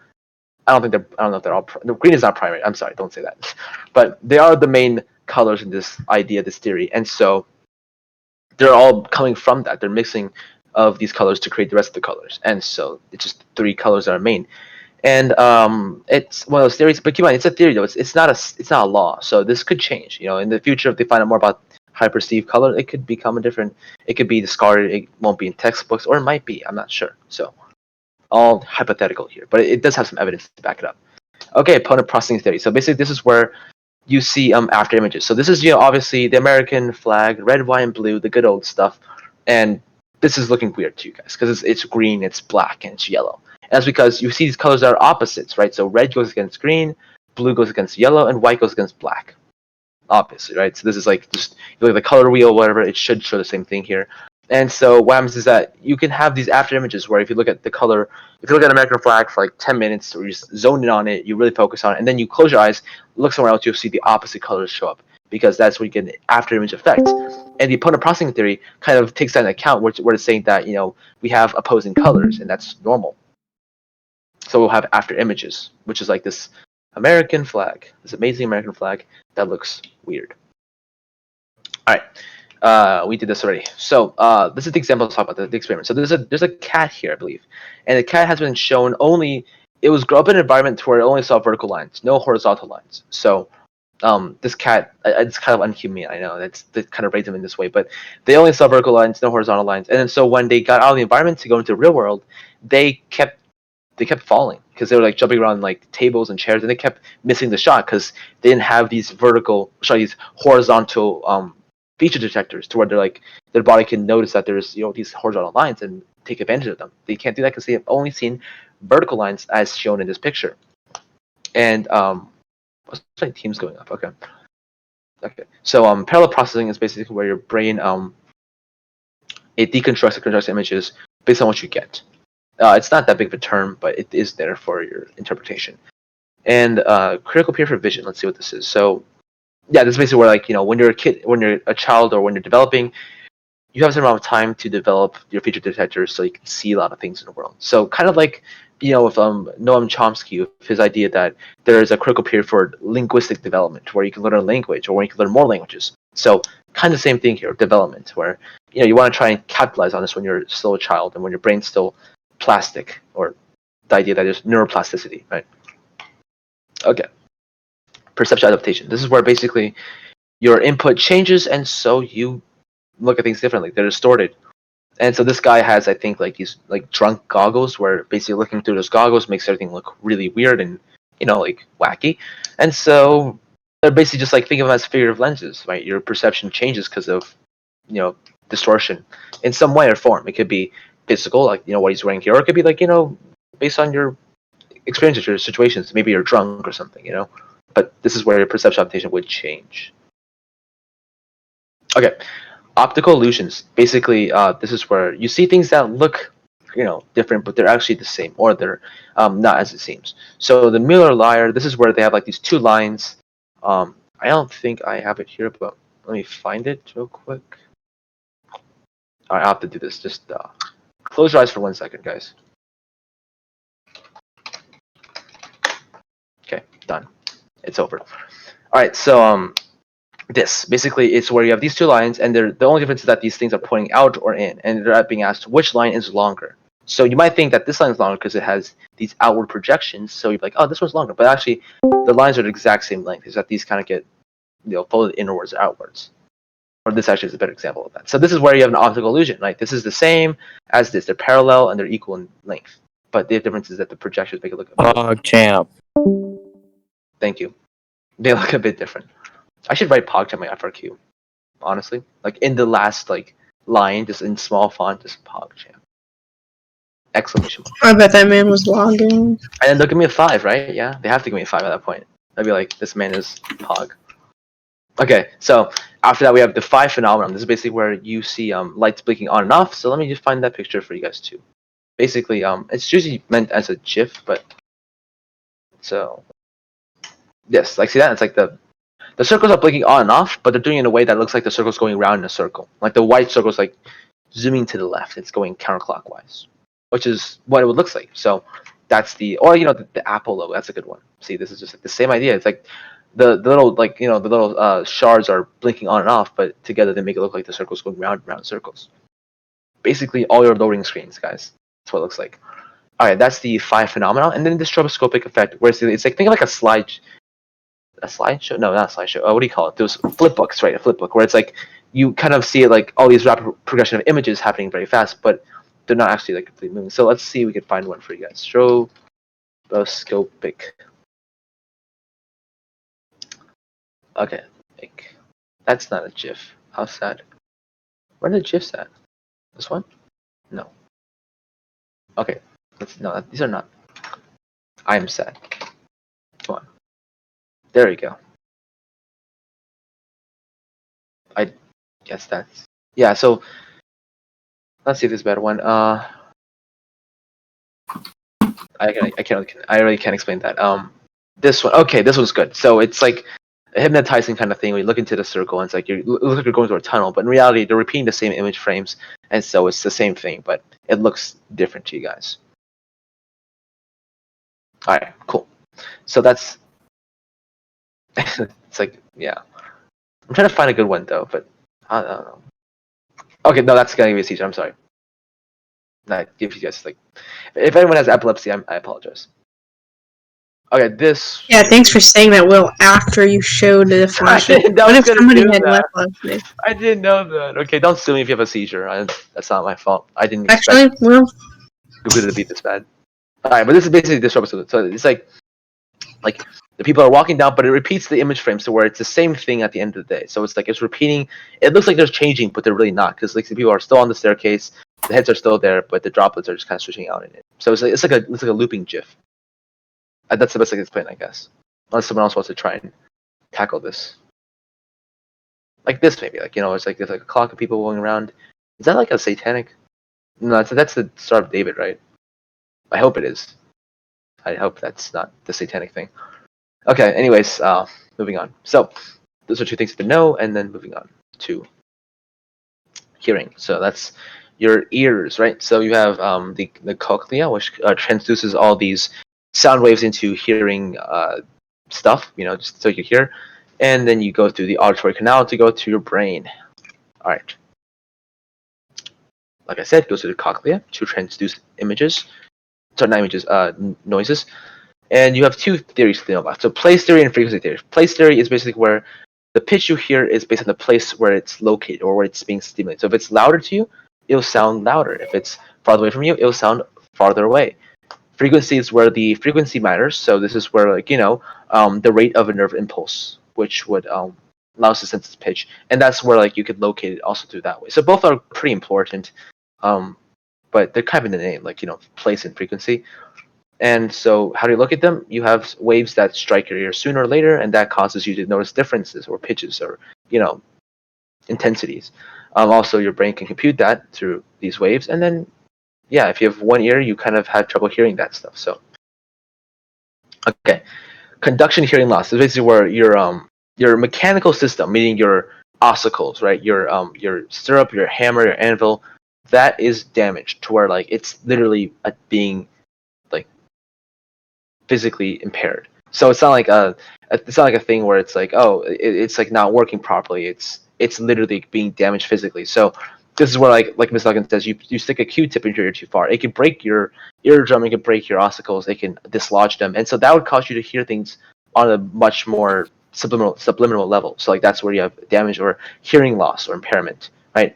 I don't know if they're all. No, green is not primary. I'm sorry, don't say that. But they are the main colors in this idea, this theory, and so they're all coming from that. They're mixing of these colors to create the rest of the colors, and so it's just three colors that are main. And it's one of those theories, but keep in mind, it's a theory though. It's not a law. So this could change. In the future, if they find out more about how to perceive color, it could become a different. It could be discarded. It won't be in textbooks, or it might be. I'm not sure. So all hypothetical here, but it does have some evidence to back it up. Okay, opponent processing theory. So basically, this is where you see after images. So this is obviously the American flag, red, white, and blue, the good old stuff, and this is looking weird to you guys because it's green, it's black, and it's yellow. And that's because you see these colors that are opposites, right? So red goes against green, blue goes against yellow, and white goes against black. Obviously, right? So this is like just you look at the color wheel, whatever. It should show the same thing here. And so what happens is that you can have these after images where if you look at the color, if you look at an American flag for like 10 minutes, or you just zone in on it, you really focus on it, and then you close your eyes, look somewhere else, you'll see the opposite colors show up because that's where you get an after image effect. And the opponent processing theory kind of takes that into account where it's saying that we have opposing colors, and that's normal. So we'll have after images, which is like this American flag, this amazing American flag that looks weird. All right. We did this already. So this is the example to talk about the experiment. So there's a cat here, I believe, and the cat has been shown it was grew up in an environment where it only saw vertical lines, no horizontal lines. So this cat, it's kind of unhuman. I know they kind of raised them in this way, but they only saw vertical lines, no horizontal lines. And then so when they got out of the environment to go into the real world, they kept falling because they were like jumping around like tables and chairs, and they kept missing the shot because they didn't have these horizontal feature detectors to where their body can notice that there's these horizontal lines and take advantage of them. They can't do that because they have only seen vertical lines as shown in this picture. And what's my team's going up? Okay. So parallel processing is basically where your brain it deconstructs and constructs images based on what you get. It's not that big of a term, but it is there for your interpretation. And critical period for vision. Let's see what this is. So yeah, this is basically where when you're a kid, when you're a child, or when you're developing, you have some amount of time to develop your feature detectors so you can see a lot of things in the world. So kind of like with Noam Chomsky, with his idea that there is a critical period for linguistic development where you can learn a language or where you can learn more languages. So kind of the same thing here, development, where you want to try and capitalize on this when you're still a child and when your brain's still plastic, or the idea that there's neuroplasticity, right? Okay. Perceptual adaptation. This is where basically your input changes, and so you look at things differently. They're distorted. And so this guy has, I think, like these like drunk goggles where basically looking through those goggles makes everything look really weird and like wacky. And so they're basically just like think of them as figurative lenses, right? Your perception changes because of distortion in some way or form. It could be physical, like what he's wearing here, or it could be like based on your experiences, your situations. Maybe you're drunk or something, But this is where your perceptual adaptation would change. Okay. Optical illusions. Basically, this is where you see things that look, different, but they're actually the same, or they're not as it seems. So the Miller liar. This is where they have like these two lines. I don't think I have it here, but let me find it real quick. All right, I'll have to do this. Just close your eyes for 1 second, guys. Okay, done. It's over. All right, so this basically it's where you have these two lines, and the only difference is that these things are pointing out or in, and they're being asked which line is longer. So you might think that this line is longer because it has these outward projections. So you're like, oh, this one's longer, but actually the lines are the exact same length. Is that these kind of get folded inwards or outwards. Or this actually is a better example of that. So this is where you have an optical illusion, right? This is the same as this. They're parallel and they're equal in length, but the difference is that the projections make it look. Champ. Thank you. They look a bit different. I should write PogChamp my FRQ, honestly. Like in the last line, just in small font, just PogChamp. Exclamation mark. I bet that man was logging. And then they'll give me a 5, right? Yeah, they have to give me a 5 at that point. I'd be like, this man is Pog. Okay, so after that we have the 5 phenomenon. This is basically where you see lights blinking on and off. So let me just find that picture for you guys too. Basically, it's usually meant as a GIF, but so yes, like see that? It's like the circles are blinking on and off, but they're doing it in a way that looks like the circle's going around in a circle. Like the white circle's like zooming to the left. It's going counterclockwise, which is what it would look like. So that's the Apple logo. That's a good one. See, this is just like the same idea. It's like the little like the little shards are blinking on and off, but together they make it look like the circle's going round and round circles. Basically, all your loading screens, guys. That's what it looks like. All right, that's the 5 phenomenon, and then the stroboscopic effect, where it's like think of like a slideshow. No, not a slideshow. What do you call it? Those flip books, right? A flip book, where it's like you kind of see like all these rapid progression of images happening very fast, but they're not actually like completely moving. So let's see if we can find one for you guys. Stroboscopic. Okay, that's not a GIF. How sad. Where are the GIFs at? This one? No. Okay, these are not. I am sad. Come on. There we go. I guess that's yeah. So let's see if there's a better one. I really can't explain that. This one. Okay, this one's good. So it's like a hypnotizing kind of thing where you look into the circle and it's like it looks like you're going through a tunnel, but in reality they're repeating the same image frames, and so it's the same thing, but it looks different to you guys. All right, cool. So that's it's like yeah. I'm trying to find a good one though, but I don't know. Okay, no, that's gonna be a teacher. I'm sorry. That gives you guys like, if anyone has epilepsy, I apologize. Okay, this. Yeah, thanks for saying that, Will, after you showed the flash. What if somebody had epilepsy? I didn't know that. Okay, don't sue me if you have a seizure. That's not my fault. I didn't Actually, expect Will, Google to be this bad. Alright, but this is basically disruptive. So it's like the people are walking down, but it repeats the image frame, so where it's the same thing at the end of the day. So it's like it's repeating. It looks like they're changing, but they're really not, because like the people are still on the staircase, the heads are still there, but the droplets are just kind of switching out in it. So it's like a looping GIF. That's the best I can explain, I guess. Unless someone else wants to try and tackle this, like this maybe, like it's like there's like a clock of people going around. Is that like a satanic? No, that's the Star of David, right? I hope it is. I hope that's not the satanic thing. Okay, anyways, moving on. So those are 2 things to know, and then moving on to hearing. So that's your ears, right? So you have the cochlea, which transduces all these sound waves into hearing stuff, just so you hear. And then you go through the auditory canal to go to your brain. All right. Like I said, it goes to the cochlea to transduce images. Sorry, not images, noises. And you have 2 theories to know about. So place theory and frequency theory. Place theory is basically where the pitch you hear is based on the place where it's located or where it's being stimulated. So if it's louder to you, it'll sound louder. If it's farther away from you, it'll sound farther away. Frequency is where the frequency matters. So this is where the rate of a nerve impulse, which would allow us to sense its pitch, and that's where you could locate it also through that way. So both are pretty important, but they're kind of in the name, place and frequency. And so how do you look at them? You have waves that strike your ear sooner or later, and that causes you to notice differences or pitches or intensities. Also, your brain can compute that through these waves, and then if you have one ear, you kind of have trouble hearing that stuff. So okay, conduction hearing loss is basically where your mechanical system, meaning your ossicles, right, your stirrup, your hammer, your anvil, that is damaged to where it's literally being physically impaired. So it's not like a thing where it's it's not working properly. It's literally being damaged physically. So this is where like Ms. Duggan says, you stick a Q-tip into your ear too far. It can break your eardrum, it can break your ossicles, it can dislodge them, and so that would cause you to hear things on a much more subliminal level. So that's where you have damage or hearing loss or impairment, right?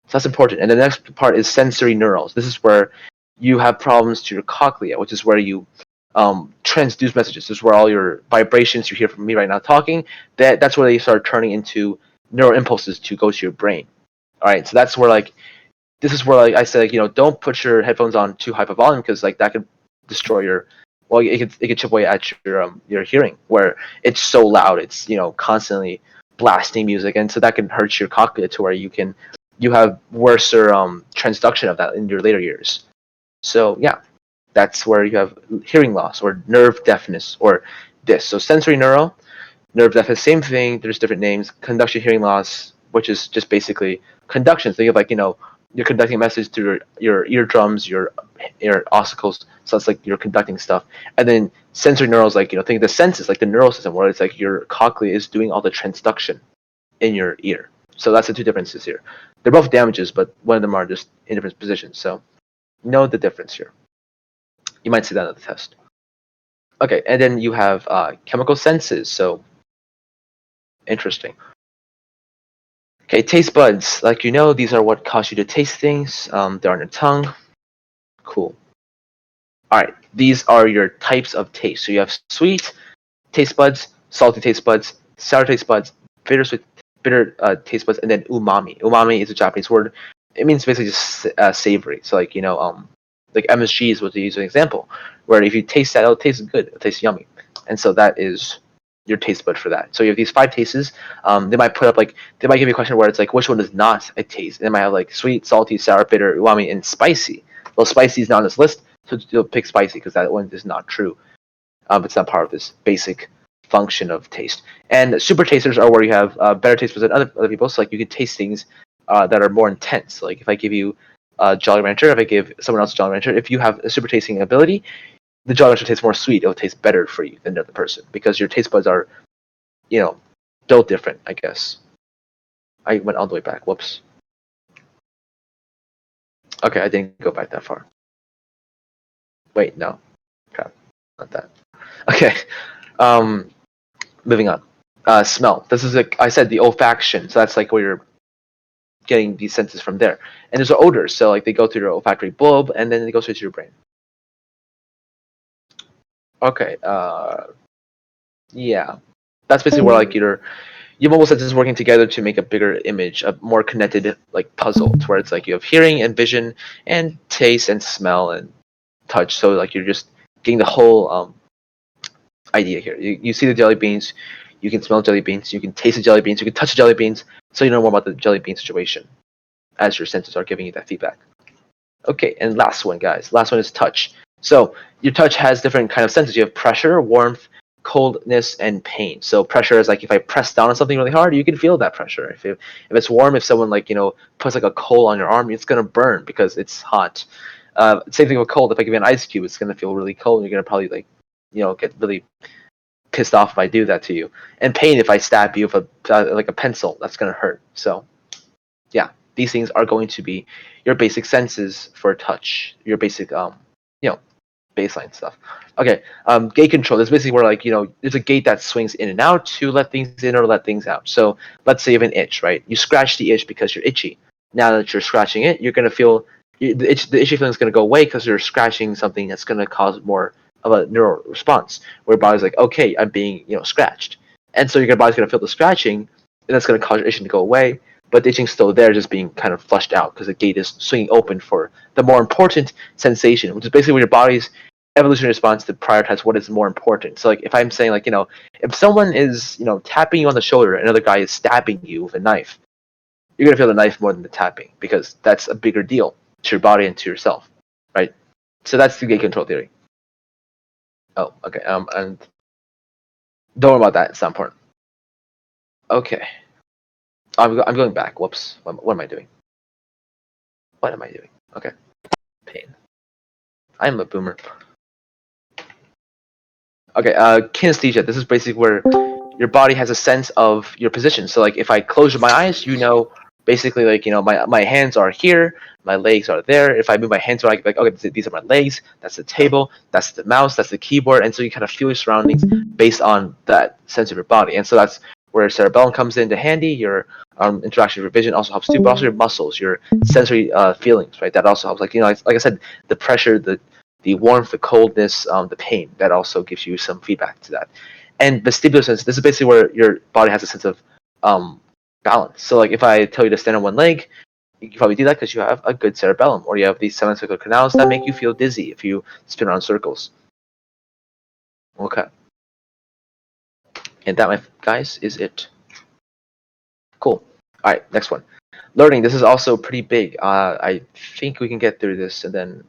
So that's important. And the next part is sensory neurals. This is where you have problems to your cochlea, which is where you transduce messages. This is where all your vibrations you hear from me right now talking, that's where they start turning into neural impulses to go to your brain. All right, so that's where like this is where like I said, like, don't put your headphones on too high of a volume because like that could destroy your. Well, it could chip away at your hearing where it's so loud. It's constantly blasting music, and so that can hurt your cochlea to where you have worse transduction of that in your later years. So yeah, that's where you have hearing loss or nerve deafness or this. So sensory neural, nerve deafness, same thing. There's different names. Conduction hearing loss, which is just basically conduction. Think of like you're conducting a message through your eardrums, your ossicles. So it's like you're conducting stuff. And then sensory neural is like think of the senses, like the neural system, where it's like your cochlea is doing all the transduction in your ear. So that's the two differences here. They're both damages, but one of them are just in different positions. So know the difference here. You might see that on the test. Okay, and then you have chemical senses. So interesting. Okay, taste buds. Like these are what cause you to taste things. They're on your tongue. Cool. All right, these are your types of taste. So you have sweet taste buds, salty taste buds, sour taste buds, bitter taste buds, and then umami. Umami is a Japanese word. It means basically just savory. So like like MSG is what they use as an example, where if you taste that, it'll taste good. It'll taste yummy, and so that is your taste bud for that. So you have these 5 tastes. They might they might give you a question where it's like which one is not a taste. And they might have like sweet, salty, sour, bitter, umami, and spicy. Well, spicy is not on this list, so you'll pick spicy because that one is not true. It's not part of this basic function of taste. And super tasters are where you have better taste buds than other people. So like you can taste things that are more intense. Like if I give you Jolly Rancher, if I give someone else Jolly Rancher, if you have a super tasting ability, the Jolly Rancher tastes more sweet. It'll taste better for you than the other person because your taste buds are, built different, I guess. I went all the way back. Whoops. Okay, I didn't go back that far. Wait, no. Crap. Not that. Okay. Moving on. Smell. This is I said the olfaction. So that's like where you're getting these senses from there. And there's odors. So like they go through your olfactory bulb and then they go straight to your brain. Okay. Yeah. That's basically where like your mobile senses working together to make a bigger image, a more connected like puzzle, to where it's like you have hearing and vision and taste and smell and touch. So like you're just getting the whole idea here. You see the jelly beans, you can smell jelly beans, you can taste the jelly beans, you can touch the jelly beans, so you know more about the jelly bean situation as your senses are giving you that feedback. Okay, and last one, guys. Last one is touch. So your touch has different kind of senses. You have pressure, warmth, coldness, and pain. So pressure is like if I press down on something really hard, you can feel that pressure. If it's warm, if someone like puts like a coal on your arm, it's gonna burn because it's hot. Same thing with cold. If I give you an ice cube, it's gonna feel really cold. And you're gonna probably like get really pissed off if I do that to you. And pain if I stab you with like a pencil, that's gonna hurt. So yeah, these things are going to be your basic senses for touch. Your basic baseline stuff. Okay, gate control. That's basically where like there's a gate that swings in and out to let things in or let things out. So let's say you have an itch, right? You scratch the itch because you're itchy. Now that you're scratching it, you're gonna feel the itchy feeling is gonna go away because you're scratching something that's gonna cause more of a neural response where your body's like, okay, I'm being scratched, and so your body's gonna feel the scratching, and that's gonna cause your itching to go away. But the itching's still there, just being kind of flushed out because the gate is swinging open for the more important sensation, which is basically where your body's evolutionary response to prioritize what is more important. So like if I'm saying like if someone is tapping you on the shoulder and another guy is stabbing you with a knife, you're gonna feel the knife more than the tapping because that's a bigger deal to your body and to yourself, right? So that's the gate control theory. Oh, okay. And don't worry about that. It's not important. Okay. I'm going back. Whoops. What am I doing? What am I doing? Okay. Pain. I'm a boomer. Okay. Kinesthesia. This is basically where your body has a sense of your position. So like if I close my eyes, basically like my hands are here, my legs are there. If I move my hands around, I can be like, okay, these are my legs, that's the table, that's the mouse, that's the keyboard, and so you kind of feel your surroundings based on that sense of your body. And so that's where cerebellum comes into handy. Your interaction with your vision also helps too, but also your muscles, your sensory feelings, right? That also helps. Like like I said, the pressure, the warmth, the coldness, the pain, that also gives you some feedback to that. And vestibular sense, this is basically where your body has a sense of balance. So like if I tell you to stand on one leg, you can probably do that because you have a good cerebellum, or you have these semicircular canals that make you feel dizzy if you spin around circles. Okay. And that, my guys, is it. Cool. All right, next one. Learning. This is also pretty big. I think we can get through this, and then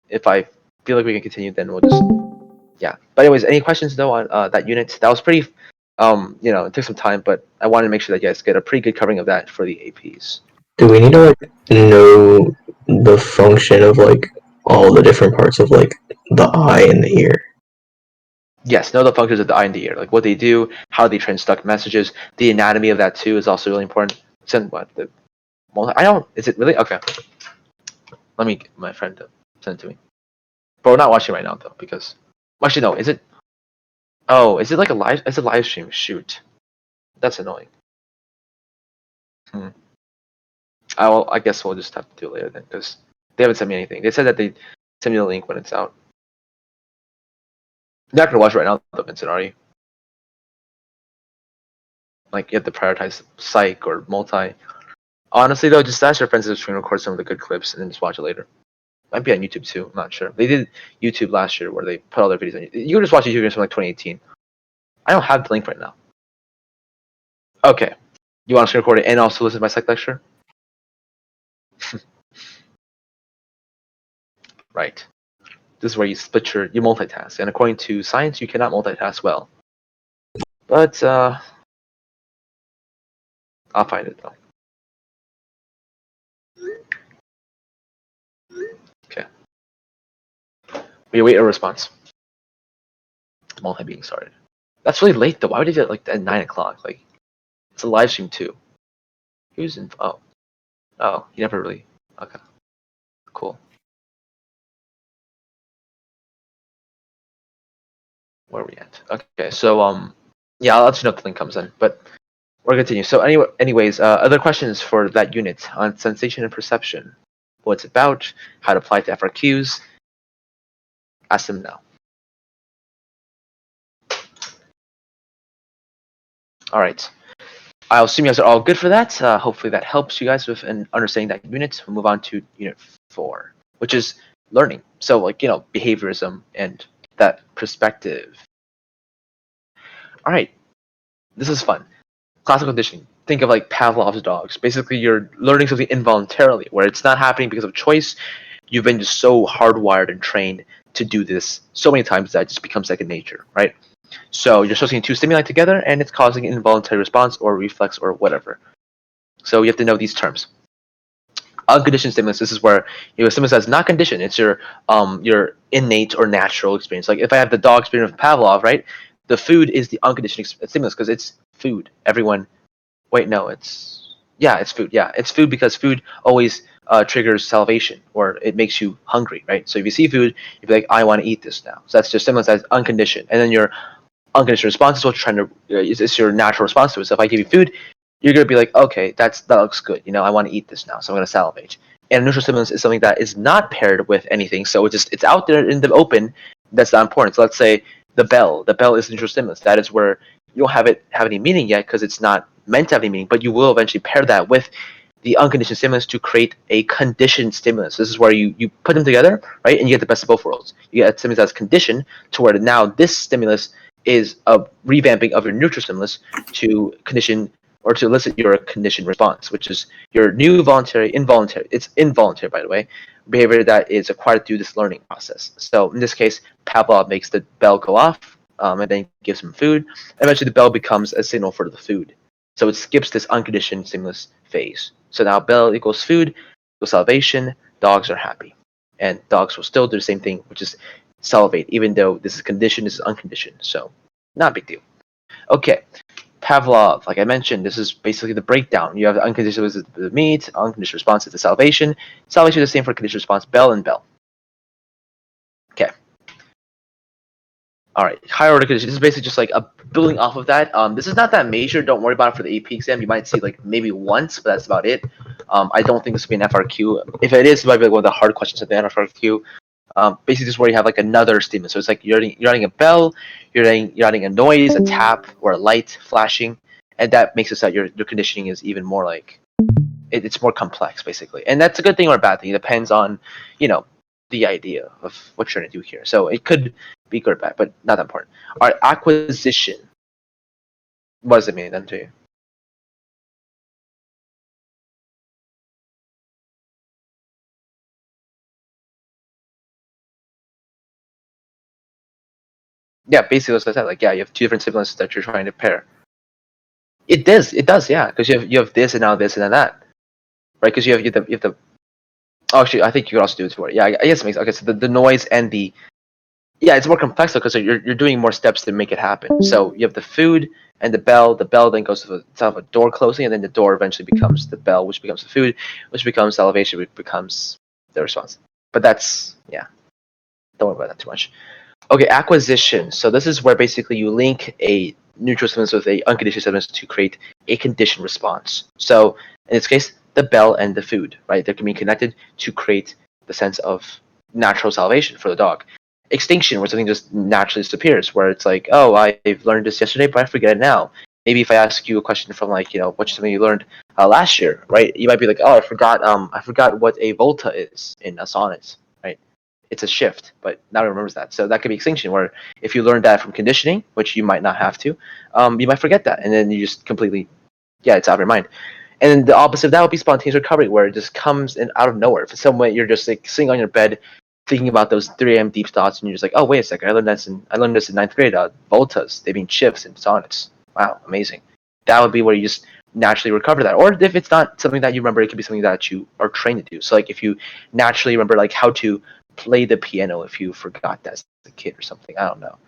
if I feel like we can continue, then we'll just, yeah. But anyways, any questions though on that unit? That was pretty, it took some time, but I wanted to make sure that you guys get a pretty good covering of that for the APs. Do we need to like know the function of like all the different parts of like the eye and the ear? Yes, know the functions of the eye and the ear, like what they do, how they transduct messages. The anatomy of that too is also really important. Send what the I don't. Is it really okay? Let me get my friend to send it to me. But we're not watching right now though, because actually no. Is it? Oh, is it like a live? It's a live stream. Shoot, that's annoying. I guess we'll just have to do it later then, because they haven't sent me anything. They said that they send me the link when it's out. You're not gonna watch it right now, though, Vincent, are you? Like, you have to prioritize Psych or Multi. Honestly, though, just ask your friends to screen record some of the good clips and then just watch it later. Might be on YouTube too. I'm not sure. They did YouTube last year where they put all their videos on YouTube. You can just watch YouTube videos from like 2018. I don't have the link right now. Okay. You want to screen record it and also listen to my Psych lecture? Right. This is where you split you multitask. And according to science, you cannot multitask well. But, I'll find it though. Okay. We await a response. Multi being started. That's really late though. Why would they do it like at 9 o'clock? Like, it's a live stream too. Who's in? Oh, you never really. Okay, cool. Where are we at? Okay, so yeah, I'll let you know if the link comes in. But we're gonna continue. So anyways, other questions for that unit on sensation and perception? What it's about? How to apply it to FRQs? Ask them now. All right. I'll assume you guys are all good for that. Hopefully that helps you guys with understanding that unit. We'll move on to unit 4, which is learning. So like, behaviorism and that perspective. All right. This is fun. Classical conditioning. Think of like Pavlov's dogs. Basically, you're learning something involuntarily, where it's not happening because of choice. You've been just so hardwired and trained to do this so many times that it just becomes second nature, right? So you're associating two stimuli together, and it's causing an involuntary response or reflex or whatever. So you have to know these terms. Unconditioned stimulus. This is where stimulus that's not conditioned. It's your innate or natural experience. Like if I have the dog experience of Pavlov, right? The food is the unconditioned stimulus because it's food. Everyone, wait, no, it's food. Yeah, it's food because food always triggers salivation, or it makes you hungry, right? So if you see food, you'd be like, I want to eat this now. So that's just stimulus that's unconditioned, and then your unconditional response is what you're trying to. It's your natural response to it. So if I give you food, you're gonna be like, okay, that looks good. I want to eat this now, so I'm gonna salivate. And neutral stimulus is something that is not paired with anything, so it's out there in the open. That's not important. So let's say the bell. The bell is neutral stimulus. That is where you don't have it have any meaning yet because it's not meant to have any meaning, but you will eventually pair that with the unconditioned stimulus to create a conditioned stimulus. This is where you put them together, right, and you get the best of both worlds. You get a stimulus that's conditioned to where now this stimulus is a revamping of your neutral stimulus to condition or to elicit your conditioned response, which is your new involuntary, it's involuntary, by the way, behavior that is acquired through this learning process. So in this case, Pavlov makes the bell go off, and then gives him food. Eventually, the bell becomes a signal for the food. So it skips this unconditioned stimulus phase. So now bell equals food, equals salivation, dogs are happy. And dogs will still do the same thing, which is salivate, even though this is conditioned, this is unconditioned. So not a big deal. Okay. Pavlov, like I mentioned, this is basically the breakdown. You have the unconditional to the meat, unconditional response to the salivation. Salivation is the same for conditional response, bell and bell. Okay. All right, higher order condition. This is basically just like a building off of that. This is not that major. Don't worry about it for the AP exam. You might see like maybe once, but that's about it. I don't think this will be an FRQ. If it is, it might be like one of the hard questions at the FRQ. Basically, just where you have like another stimulus. So it's like you're adding a bell, you're adding a noise, a tap, or a light flashing, and that makes it so that your conditioning is even more like it's more complex basically, and that's a good thing or a bad thing. It depends on, the idea of what you're trying to do here. So it could be good or bad, but not that important. All right, acquisition. What does it mean then to you? Yeah, basically as I said, like, yeah, you have two different stimulus that you're trying to pair. It does, yeah, because you have this and now this and then that, right? Because you have the. Oh, actually, I think you could also do it too. Yeah, I guess it makes okay. So the noise and the it's more complex though because you're doing more steps to make it happen. So you have the food and the bell. The bell then goes to the top of a door closing, and then the door eventually becomes the bell, which becomes the food, which becomes elevation, which becomes the response. But that's don't worry about that too much. Okay, acquisition. So this is where basically you link a neutral stimulus with a unconditioned stimulus to create a conditioned response. So in this case, the bell and the food, right? They can be connected to create the sense of natural salvation for the dog. Extinction, where something just naturally disappears, where it's like, oh, I've learned this yesterday, but I forget it now. Maybe if I ask you a question from like, what's something you learned last year, right? You might be like, oh, I forgot what a volta is in a sonnet, right? It's a shift, but now it remembers that. So that could be extinction, where if you learned that from conditioning, which you might not have to, you might forget that, and then you just completely, it's out of your mind. And then the opposite of that would be spontaneous recovery, where it just comes in out of nowhere. For some way, you're just like sitting on your bed, thinking about those 3 a.m. deep thoughts, and you're just like, oh, wait a second, I learned this in ninth grade. Voltas, they mean shifts and sonnets. Wow, amazing. That would be where you just naturally recover that. Or if it's not something that you remember, it could be something that you are trained to do. So like if you naturally remember like how to play the piano if you forgot that as a kid or something. I don't know.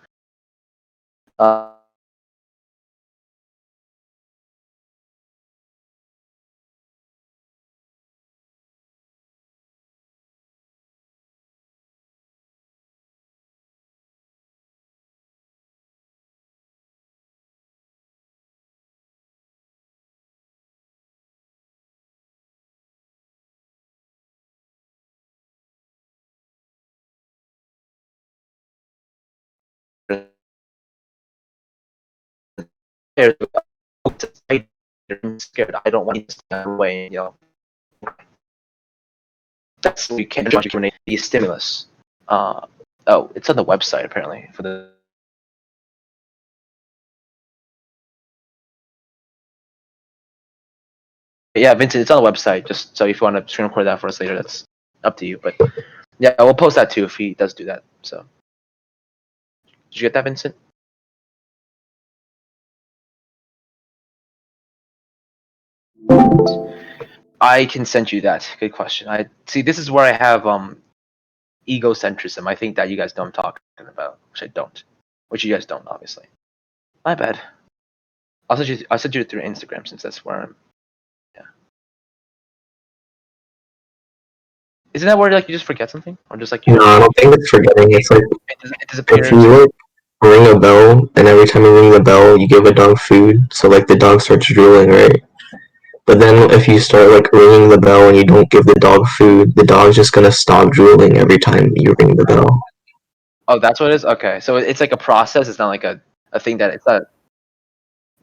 I'm scared. I don't want to stand away. That's you can't discriminate the stimulus. It's on the website apparently for the. Yeah, Vincent, it's on the website. Just so if you want to screen record that for us later, that's up to you. But yeah, we'll post that too if he does do that. So, did you get that, Vincent? I can send you that. Good question. I see. This is where I have egocentrism. I think that you guys know I'm talking about, which I don't. Which you guys don't, obviously. My bad. I'll send you through Instagram since that's where I'm. Yeah. Isn't that where like you just forget something, or just like you? No, I don't think it's forgetting. It's like it disappears. if you like ring a bell, and every time you ring the bell, you give a dog food, so like the dog starts drooling, right? But then if you start like ringing the bell and you don't give the dog food, the dog's just gonna stop drooling every time you ring the bell. Oh, that's what it is. Okay, so it's like a process. It's not like a thing that it's not.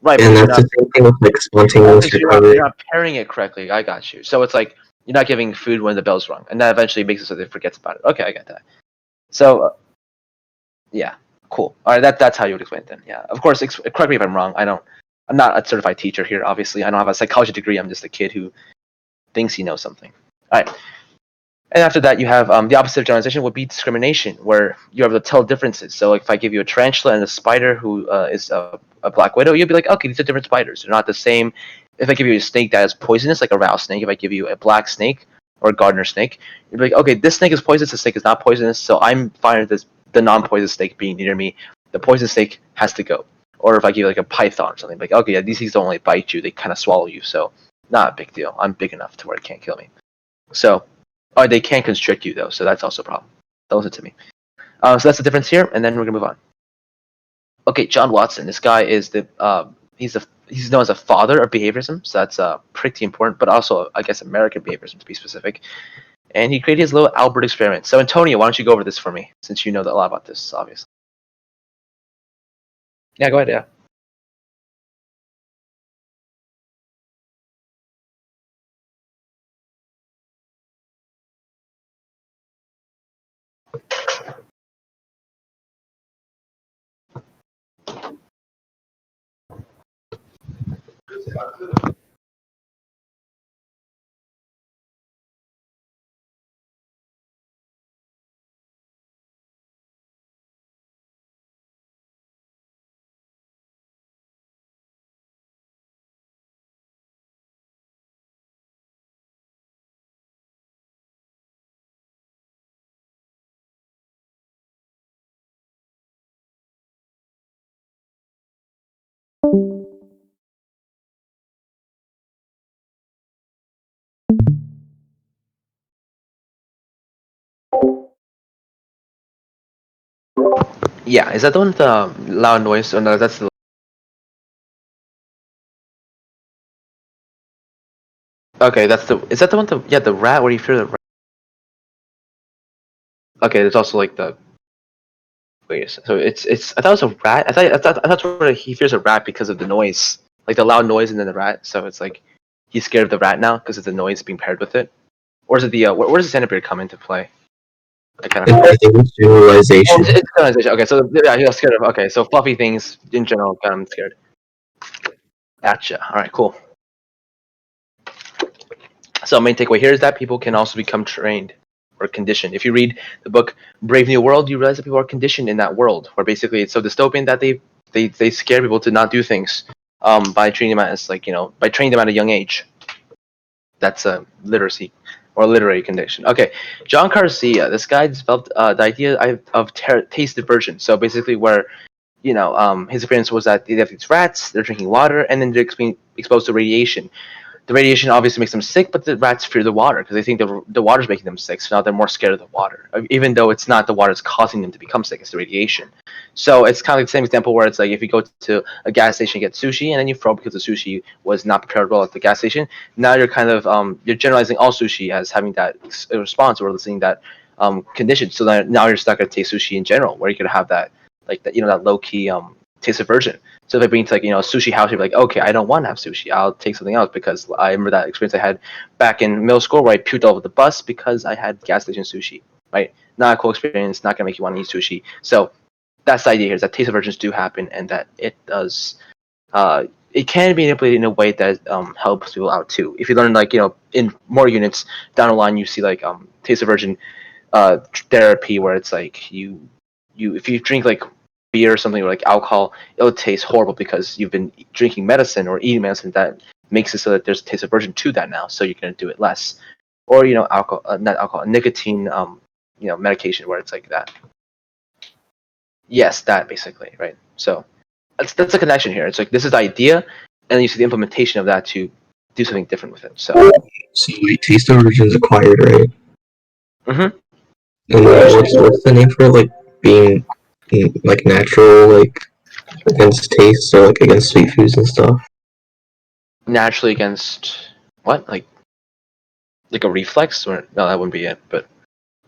Right, And because that's the same thing with like spontaneous recovery. you're not pairing it correctly. I got you. So it's like you're not giving food when the bell's rung, and that eventually makes it so they forgets about it. Okay, I got that. So yeah, cool. All right, that's how you would explain it then. Yeah, of course. Correct me if I'm wrong. I'm not a certified teacher here. Obviously, I don't have a psychology degree. I'm just a kid who thinks he knows something. All right. And after that, you have the opposite of generalization would be discrimination, where you have to tell differences. So like, if I give you a tarantula and a spider who is a black widow, you'll be like, okay, these are different spiders. They're not the same. If I give you a snake that is poisonous, like a rattlesnake, if I give you a black snake or a gardener snake, you'll be like, okay, this snake is poisonous, this snake is not poisonous, so I'm fine with the non-poisonous snake being near me. The poisonous snake has to go. Or if I give you like a python or something, like, okay, yeah, these things don't only bite you, they kind of swallow you, so not a big deal. I'm big enough to where it can't kill me. So, they can constrict you though, so that's also a problem. Don't listen to me. So that's the difference here, and then we're gonna move on. Okay, John Watson. This guy is he's known as a father of behaviorism, so that's pretty important, but also I guess American behaviorism to be specific. And he created his little Albert experiment. So Antonio, why don't you go over this for me, since you know a lot about this, obviously. Yeah, go ahead. Yeah. Yeah, is that the one with the loud noise? Or no, that's the. Okay, that's the. Is that the one? Yeah, the rat. Where you fear the rat? Okay, there's also like the. Wait, so it's. I thought it was a rat. I thought where he fears a rat because of the noise, like the loud noise, and then the rat. So it's like he's scared of the rat now because of the noise being paired with it. Or is it the? Where does the centipede come into play? I kind of. I think it's generalization. It's generalization. Okay, so yeah, he was scared of. Okay, so fluffy things in general got him scared. Gotcha. All right, cool. So main takeaway here is that people can also become trained or conditioned. If you read the book Brave New World, you realize that people are conditioned in that world, where basically it's so dystopian that they scare people to not do things by treating them as by training them at a young age. That's a literacy or literary condition. Okay, John Garcia, this guy developed the idea of taste diversion. So basically, where his experience was that they have these rats, they're drinking water, and then they're being exposed to radiation. The radiation obviously makes them sick, but the rats fear the water because they think the water's making them sick. So now they're more scared of the water, even though it's not the water that's causing them to become sick; it's the radiation. So it's kind of like the same example where it's like if you go to a gas station and get sushi, and then you throw because the sushi was not prepared well at the gas station. Now you're kind of you're generalizing all sushi as having that response or listening that condition. So now you're stuck at taste sushi in general, where you could have that that low key taste aversion. So if I bring to a sushi house, you're like, okay, I don't want to have sushi. I'll take something else because I remember that experience I had back in middle school where I puked all over the bus because I had gas station sushi. Right? Not a cool experience. Not gonna make you want to eat sushi. So that's the idea here: is that taste aversions do happen, and that it does. It can be manipulated in a way that helps people out too. If you learn in more units down the line, you see taste aversion therapy where it's like you if you drink beer or something or like alcohol, it'll taste horrible because you've been drinking medicine or eating medicine that makes it so that there's a taste aversion to that now, so you're gonna do it less. Or not alcohol, nicotine, medication where it's like that. Yes, that basically, right? So that's a connection here. It's like this is the idea, and then you see the implementation of that to do something different with it. So wait, taste aversion is acquired, right? Mhm. And what's the name for it? Like being natural, against taste or against sweet foods and stuff. Naturally against what? Like a reflex? Or no, that wouldn't be it. But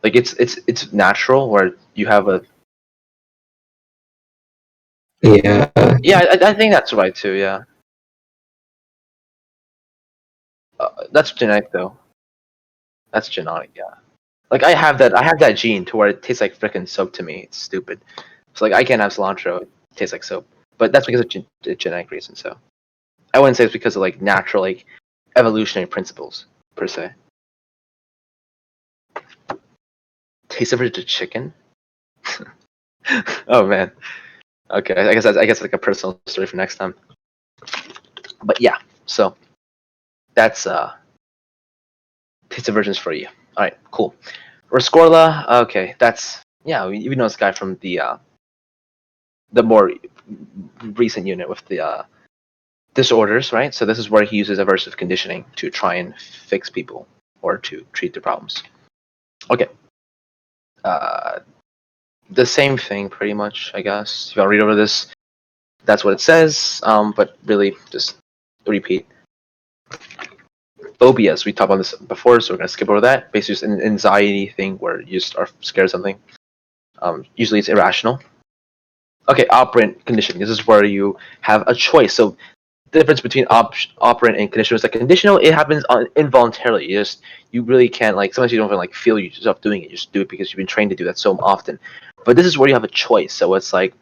it's natural where you have a. Yeah. Yeah, I think that's right too. Yeah. That's genetic though. That's genetic. Yeah. Like I have that gene to where it tastes like freaking soap to me. It's stupid. It's like I can't have cilantro. It tastes like soap. But that's because of genetic reasons. So I wouldn't say it's because of natural evolutionary principles per se. Taste aversion to chicken. Oh man. Okay, I guess like a personal story for next time. But yeah, so that's taste aversions for you. All right, cool. Rescorla. Okay, that's we know this guy from the more recent unit with the disorders, right? So this is where he uses aversive conditioning to try and fix people or to treat the problems. Okay. The same thing, pretty much, I guess. If you want to read over this, that's what it says. But really, just repeat. Phobias, we talked about this before, so we're gonna skip over that. Basically, just an anxiety thing where you just are scared of something. Usually, it's irrational. Okay, operant conditioning. This is where you have a choice. So the difference between operant and conditional is that conditional, it happens involuntarily. You really can't sometimes you don't even feel yourself doing it. You just do it because you've been trained to do that so often. But this is where you have a choice. So it's like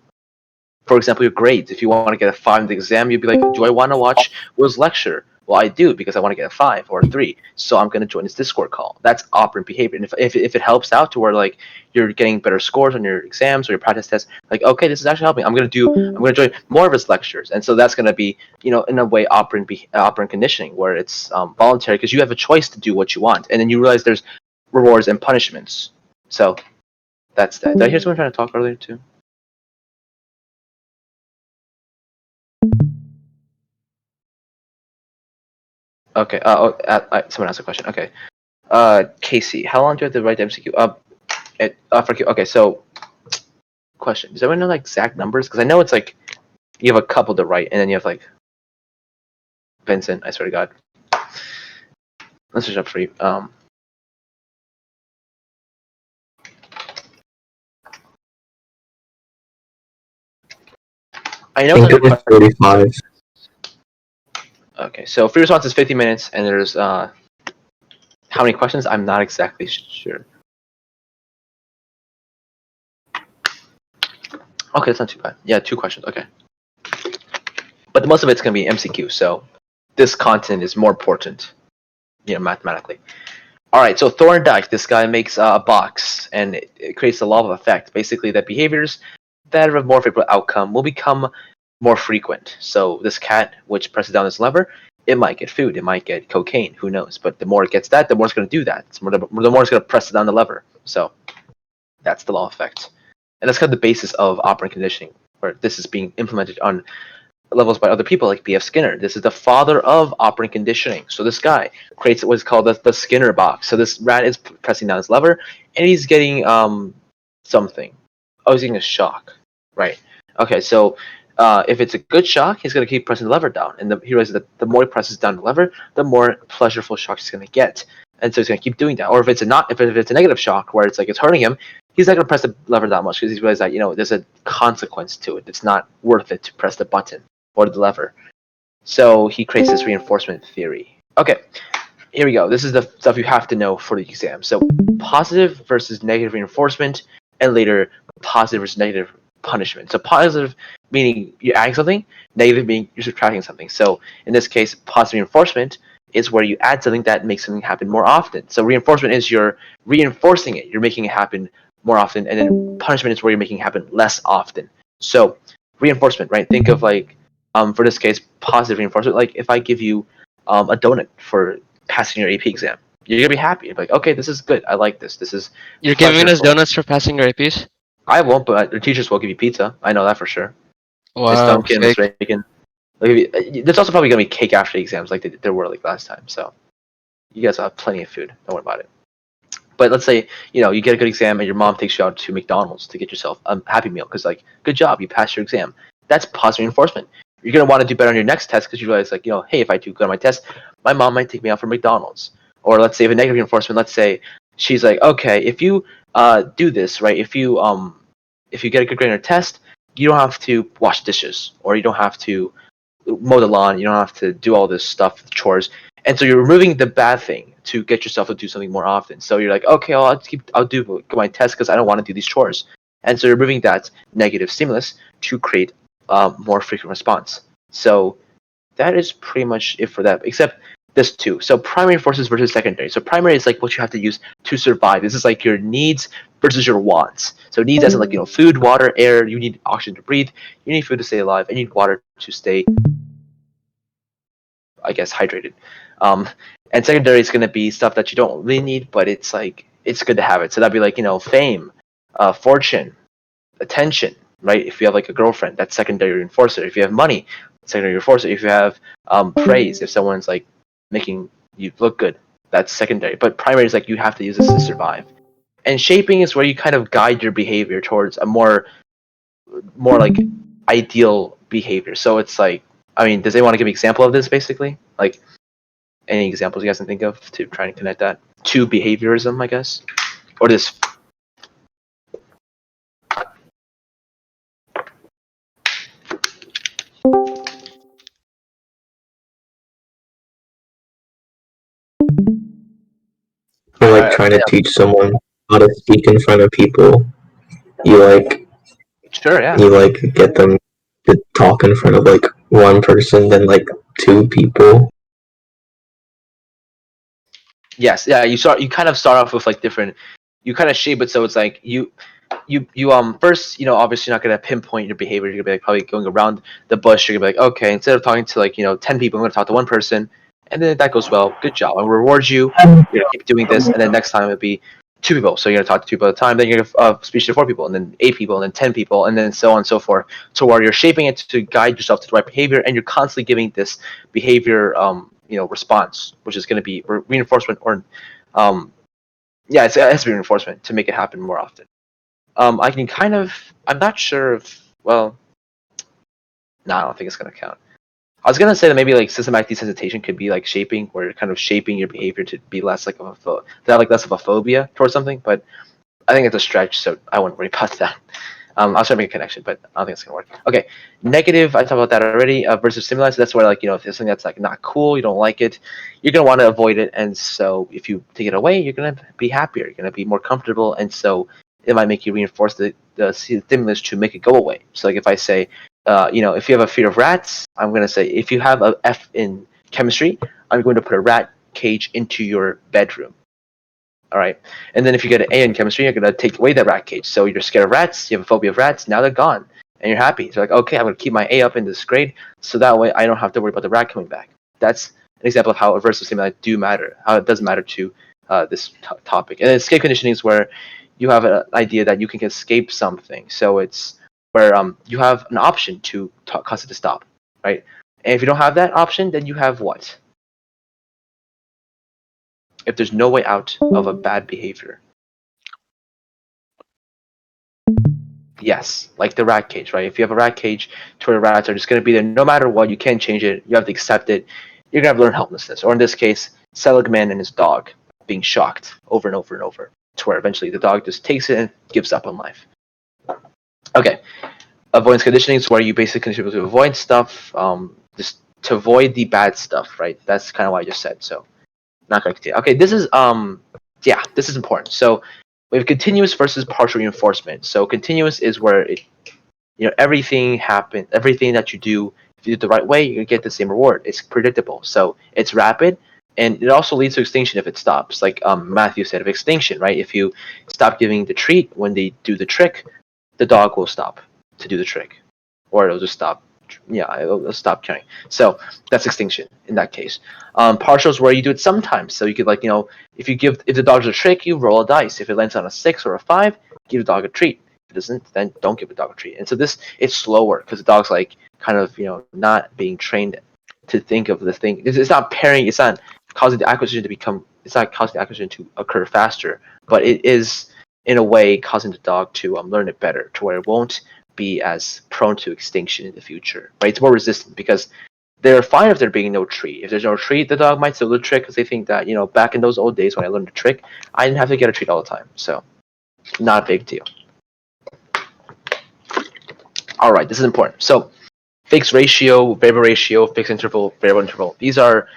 For example, your grades. If you want to get a 5 in the exam, you'd be like, do I want to watch Will's lecture? Well, I do because I want to get a 5 or a 3. So I'm going to join this Discord call. That's operant behavior. And if it helps out to where like you're getting better scores on your exams or your practice tests, like, okay, this is actually helping. I'm going to join more of his lectures. And so that's going to be, in a way, operant conditioning, where it's voluntary because you have a choice to do what you want. And then you realize there's rewards and punishments. So that's that. Did I hear someone trying to talk earlier too? Okay. Someone asked a question. Okay. Casey, how long do you have to write the MCQ? Okay. So, question: does anyone know like exact numbers? Because I know it's like you have a couple to write, and then you have like Vincent. I swear to God. Let's search up for you. I know. I think it was 45. Okay, so free response is 50 minutes, and there's how many questions? I'm not exactly sure. Okay, that's not too bad. Yeah, 2 questions. Okay, but most of it's gonna be MCQ, so this content is more important, mathematically. All right, so Thorndike, this guy makes a box, and it creates a law of effect. Basically, that behaviors that have a more favorable outcome will become more frequent. So this cat, which presses down this lever, it might get food, it might get cocaine, who knows? But the more it gets that, the more it's going to do that. The more it's going to press down the lever. So that's the law of effect. And that's kind of the basis of operant conditioning, where this is being implemented on levels by other people like B.F. Skinner. This is the father of operant conditioning. So this guy creates what's called the Skinner box. So this rat is pressing down his lever, and he's getting something. Oh, he's getting a shock. Right. Okay, so if it's a good shock, he's going to keep pressing the lever down. And he realizes that the more he presses down the lever, the more pleasurable shock he's going to get. And so he's going to keep doing that. Or if it's a negative shock where it's like it's hurting him, he's not going to press the lever that much because he realizes that, there's a consequence to it. It's not worth it to press the button or the lever. So he creates this reinforcement theory. Okay, here we go. This is the stuff you have to know for the exam. So positive versus negative reinforcement, and later positive versus negative punishment. So positive meaning you're adding something, negative meaning you're subtracting something. So in this case, positive reinforcement is where you add something that makes something happen more often. So reinforcement is you're reinforcing it, you're making it happen more often, and then punishment is where you're making it happen less often. So reinforcement, right? Think of like, for this case, positive reinforcement. Like if I give you a donut for passing your AP exam, you're gonna be happy. You're like, okay, this is good. I like this. This is. You're giving us pleasurable. donuts for passing your APs? I won't, but the teachers will give you pizza. I know that for sure. Miss Wow, Duncan, Miss Reagan. There's also probably gonna be cake after the exams, like there were like last time. So you guys will have plenty of food. Don't worry about it. But let's say you get a good exam and your mom takes you out to McDonald's to get yourself a Happy Meal because like good job, you passed your exam. That's positive reinforcement. You're gonna want to do better on your next test because you realize like hey, if I do good on my test, my mom might take me out for McDonald's. Or let's say if a negative reinforcement, let's say she's like, okay, if you do this right, if you get a good grade on your test, you don't have to wash dishes or you don't have to mow the lawn, you don't have to do all this stuff, chores. And so you're removing the bad thing to get yourself to do something more often. So you're like, okay, I'll do my test because I don't want to do these chores. And so you're removing that negative stimulus to create more frequent response. So that is pretty much it for that, except this too. So primary forces versus secondary. So primary is like what you have to use to survive. This is like your needs versus your wants. So needs as in like food, water, air. You need oxygen to breathe. You need food to stay alive. And you need water to stay, I guess, hydrated. And secondary is going to be stuff that you don't really need, but it's like it's good to have it. So that'd be like fame, fortune, attention, right? If you have like a girlfriend, that's secondary reinforcer. If you have money, secondary reinforcer. If you have praise, if someone's like making you look good, that's secondary. But primary is like you have to use this to survive. And shaping is where you kind of guide your behavior towards a more like ideal behavior. So it's like, I mean, does anyone want to give an example of this basically? Like any examples you guys can think of to try and connect that to behaviorism, I guess? Or this. You're like trying to teach someone how to speak in front of people. You like Sure, yeah. you like get them to talk in front of like one person than like two people. Yes, yeah. You kind of start off with like different. You kind of shape it so it's like you first, obviously you're not gonna pinpoint your behavior. You're gonna be like probably going around the bush. You're gonna be like, okay, instead of talking to like 10 people, I'm gonna talk to one person, and then if that goes well, good job. I'll reward you. You're gonna keep doing this, and then next time it'll be 2 people. So you're gonna talk to 2 people at a time. Then you're gonna speak to 4 people, and then 8 people, and then 10 people, and then so on and so forth. So where you're shaping it to guide yourself to the right behavior, and you're constantly giving this behavior, response, which is gonna be reinforcement or, yeah, it has to be reinforcement to make it happen more often. I'm not sure if, well, no, I don't think it's going to count. I was going to say that maybe like systematic desensitization could be like shaping, where you're kind of shaping your behavior to be less like less of a phobia towards something, but I think it's a stretch, so I wouldn't worry about that. I'll try to make a connection, but I don't think it's going to work. Okay, negative, I talked about that already, versus stimuli, so that's where like, if there's something that's like not cool, you don't like it, you're going to want to avoid it, and so if you take it away, you're going to be happier, you're going to be more comfortable, and so it might make you reinforce the stimulus to make it go away. So like if I say, if you have a fear of rats, I'm going to say, if you have a F in chemistry, I'm going to put a rat cage into your bedroom. All right. And then if you get an A in chemistry, you're going to take away that rat cage. So you're scared of rats, you have a phobia of rats, now they're gone. And you're happy. So like, okay, I'm going to keep my A up in this grade, so that way I don't have to worry about the rat coming back. That's an example of how aversive stimuli do matter, how it does matter to this topic. And then escape conditioning is where you have an idea that you can escape something. So it's where you have an option to cause it to stop, right? And if you don't have that option, then you have what? If there's no way out of a bad behavior. Yes, like the rat cage, right? If you have a rat cage to where rats are just going to be there no matter what, you can't change it, you have to accept it, you're going to have to learn helplessness. Or in this case, Seligman and his dog being shocked over and over and over, to where eventually the dog just takes it and gives up on life. Okay, avoidance conditioning is where you basically contribute to avoid stuff, just to avoid the bad stuff, right? That's kind of what I just said, so not going to continue. Okay, this is, this is important. So we have continuous versus partial reinforcement. So continuous is where everything that you do, if you do it the right way, you're gonna get the same reward. It's predictable, so it's rapid, and it also leads to extinction if it stops. Like Matthew said of extinction, right? If you stop giving the treat when they do the trick, the dog will stop to do the trick, or it'll just stop. Yeah, it'll stop carrying. So that's extinction in that case. Partial is where you do it sometimes. So you could if the dog's a trick, you roll a dice. If it lands on a 6 or a 5, give the dog a treat. If it doesn't, then don't give the dog a treat. And so it's slower because the dog's like kind of not being trained to think of the thing. It's not pairing. It's not causing the acquisition to become. It's not causing the acquisition to occur faster, but it is in a way causing the dog to learn it better, to where it won't be as prone to extinction in the future, right? It's more resistant because they're fine if there being no treat. If there's no treat, the dog might still do the trick because they think that, back in those old days when I learned the trick, I didn't have to get a treat all the time. So, not a big deal. All right, this is important. So, fixed ratio, variable ratio, fixed interval, variable interval. These are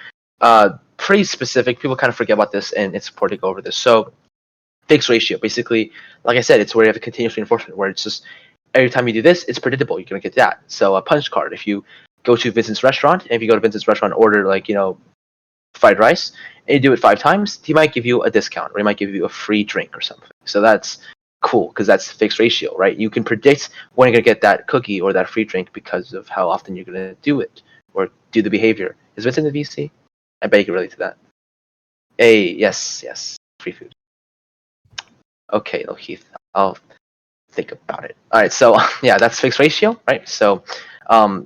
pretty specific. People kind of forget about this, and it's important to go over this. So, fixed ratio, basically, like I said, it's where you have a continuous reinforcement, where it's just every time you do this, it's predictable. You're going to get that. So a punch card, if you go to Vincent's restaurant, and if you go to Vincent's restaurant and order fried rice, and you do it 5 times, he might give you a discount, or he might give you a free drink or something. So that's cool, because that's fixed ratio, right? You can predict when you're going to get that cookie or that free drink because of how often you're going to do it, or do the behavior. Is Vincent the VC? I bet you can relate to that. Yes. Free food. Okay, Heath, I'll think about it. All right, so yeah, that's fixed ratio, right? So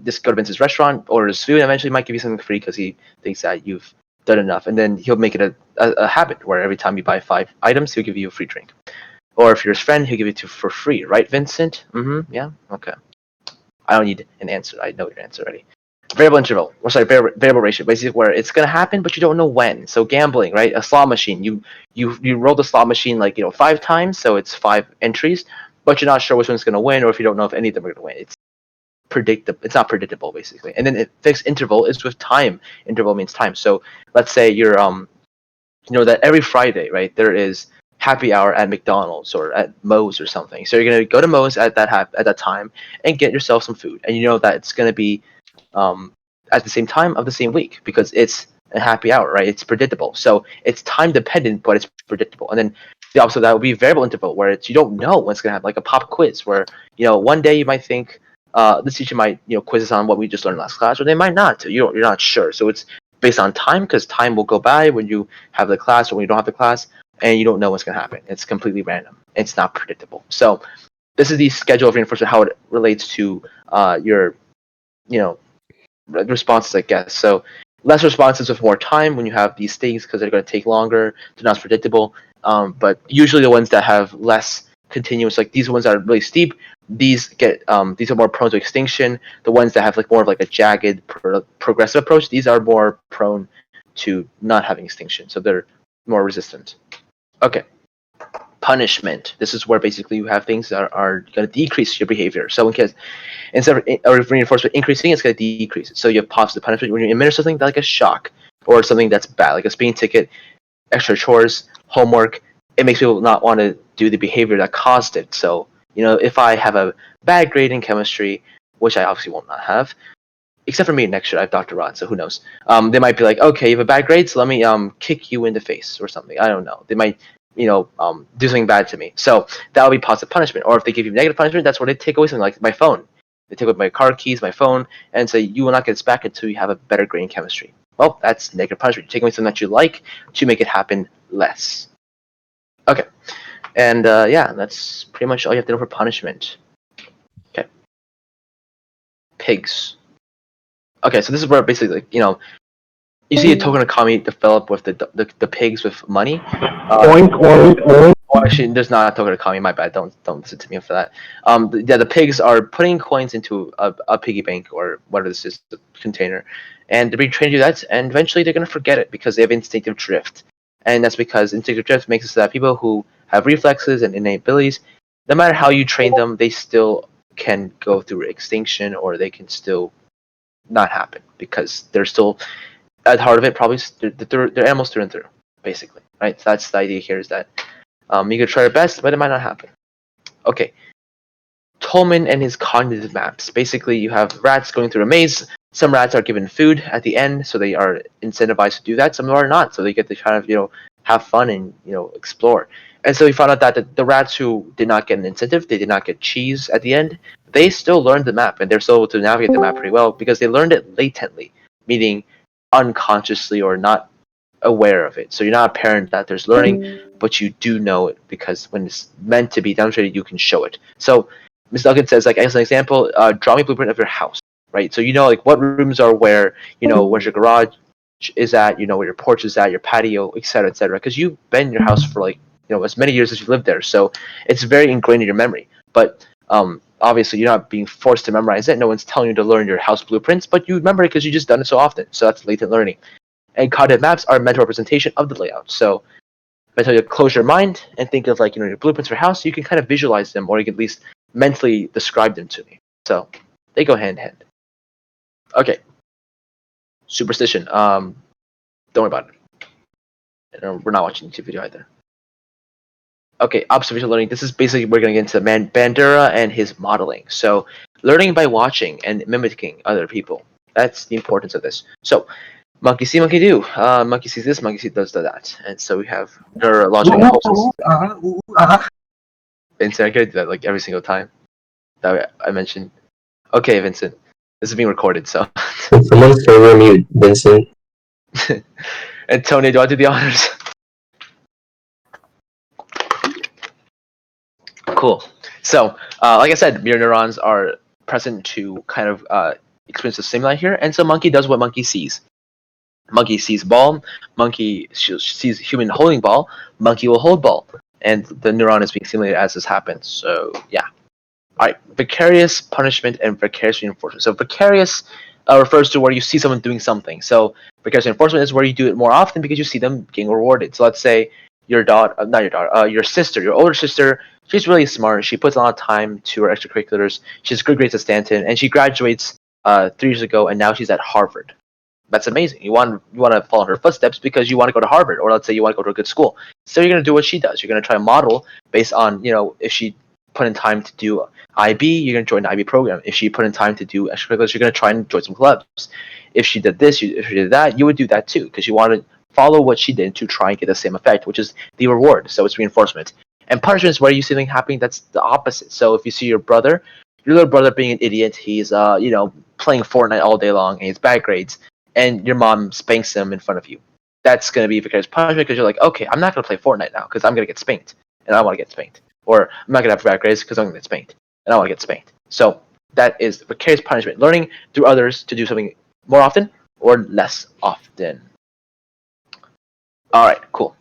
just go to Vincent's restaurant, orders food, and eventually might give you something free because he thinks that you've done enough, and then he'll make it a habit where every time you buy 5 items, he'll give you a free drink. Or if you're his friend, he'll give it to you for free, right, Vincent? Yeah, okay. I don't need an answer. I know your answer already. Variable interval, variable ratio, basically where it's gonna happen, but you don't know when. So gambling, right? A slot machine, you roll the slot machine 5 times, so it's 5 entries, but you're not sure which one's gonna win, or if you don't know if any of them are gonna win. It's not predictable, basically. And then fixed interval is with time. Interval means time. So let's say you're that every Friday, right, there is happy hour at McDonald's or at Moe's or something. So you're gonna go to Moe's at that time and get yourself some food, and you know that it's gonna be at the same time of the same week because it's a happy hour, right? It's predictable. So it's time dependent, but it's predictable. And then the opposite of that would be variable interval, where it's you don't know what's gonna happen, like a pop quiz, where one day you might think this teacher might quiz us on what we just learned last class, or they might not. You're not sure. So it's based on time because time will go by when you have the class or when you don't have the class, and you don't know what's gonna happen. It's completely random. It's not predictable. So this is the schedule of reinforcement, how it relates to your responses, I guess. So less responses with more time when you have these things because they're going to take longer. They're not as predictable. But usually the ones that have less continuous, like these ones that are really steep, these are more prone to extinction. The ones that have more of a jagged progressive approach, these are more prone to not having extinction. So they're more resistant. Okay. Punishment. This is where basically you have things that are going to decrease your behavior. So instead of reinforcement increasing, it's going to decrease it. So you have positive punishment when you administer something like a shock or something that's bad, like a speeding ticket, extra chores, homework. It makes people not want to do the behavior that caused it. So if I have a bad grade in chemistry, which I obviously will not have, except for me next year, I have Dr. Rod, so who knows? They might be like, okay, you have a bad grade, so let me kick you in the face or something. I don't know. They might do something bad to me. So that would be positive punishment. Or if they give you negative punishment, that's where they take away something like my phone. They take away my car keys, my phone, and say you will not get this back until you have a better grade in chemistry. Well, that's negative punishment. You take away something that you like to make it happen less. Okay. And that's pretty much all you have to know for punishment. Okay. Pigs. Okay, so this is where basically you see a token economy develop with the pigs with money. Well, actually, there's not a token economy. My bad. Don't listen to me for that. The pigs are putting coins into a piggy bank or whatever this is, the container, and they're being trained to do that. And eventually, they're gonna forget it because they have instinctive drift, and that's because instinctive drift makes it so that people who have reflexes and innate abilities, no matter how you train them, they still can go through extinction or they can still not happen because they're still at the heart of it. Probably they're animals through and through, basically, right? So that's the idea here. Is that you could try your best, but it might not happen. Okay. Tolman and his cognitive maps. Basically, you have rats going through a maze. Some rats are given food at the end, so they are incentivized to do that. Some are not, so they get to kind of have fun and explore. And so we found out that the rats who did not get an incentive, they did not get cheese at the end, they still learned the map, and they're still able to navigate the map pretty well because they learned it latently, meaning unconsciously or not aware of it. So you're not apparent that there's learning, but you do know it because when it's meant to be demonstrated, you can show it. So Ms. Duggan says, as an example, draw me a blueprint of your house, right? So what rooms are where, where's your garage is at, where your porch is at, your patio, etc., because you've been in your house for as many years as you lived there. So it's very ingrained in your memory. But obviously, you're not being forced to memorize it. No one's telling you to learn your house blueprints, but you remember it because you just done it so often. So that's latent learning. And cognitive maps are a mental representation of the layout. So if I tell you to close your mind and think of your blueprints for your house, you can kind of visualize them, or you can at least mentally describe them to me. So they go hand in hand. Okay. Superstition. Don't worry about it. And we're not watching YouTube video either. Okay, observational learning. This is basically we're going to get into Bandura and his modeling. So learning by watching and mimicking other people. That's the importance of this. So monkey see, monkey do. Monkey sees this, monkey does that. And so we have neurological impulses. Vincent, I could do that every single time that I mentioned. Okay, Vincent. This is being recorded, so. Someone's server mute, Vincent. And Tony, do I do the honors? Cool. So, like I said, mirror neurons are present to kind of experience the stimuli here, and so monkey does what monkey sees. Monkey sees ball, monkey sees human holding ball, monkey will hold ball, and the neuron is being stimulated as this happens. So, yeah. All right, vicarious punishment and vicarious reinforcement. So vicarious refers to where you see someone doing something. So vicarious reinforcement is where you do it more often because you see them getting rewarded. So let's say your sister, your older sister, she's really smart. She puts a lot of time to her extracurriculars. She has good grades at Stanton, and she graduates 3 years ago, and now she's at Harvard. That's amazing. You want to follow her footsteps because you want to go to Harvard, or let's say you want to go to a good school. So you're going to do what she does. You're going to try to model based on, if she put in time to do IB, you're going to join the IB program. If she put in time to do extracurriculars, you're going to try and join some clubs. If she did this, if she did that, you would do that too, because you want to follow what she did to try and get the same effect, which is the reward. So it's reinforcement. And punishment is where you see something happening that's the opposite. So if you see your little brother being an idiot, he's playing Fortnite all day long and he has bad grades, and your mom spanks him in front of you. That's going to be vicarious punishment because you're like, okay, I'm not going to play Fortnite now because I'm going to get spanked, and I want to get spanked. Or I'm not going to have bad grades because I'm going to get spanked, and I want to get spanked. So that is vicarious punishment. Learning through others to do something more often or less often. All right, cool.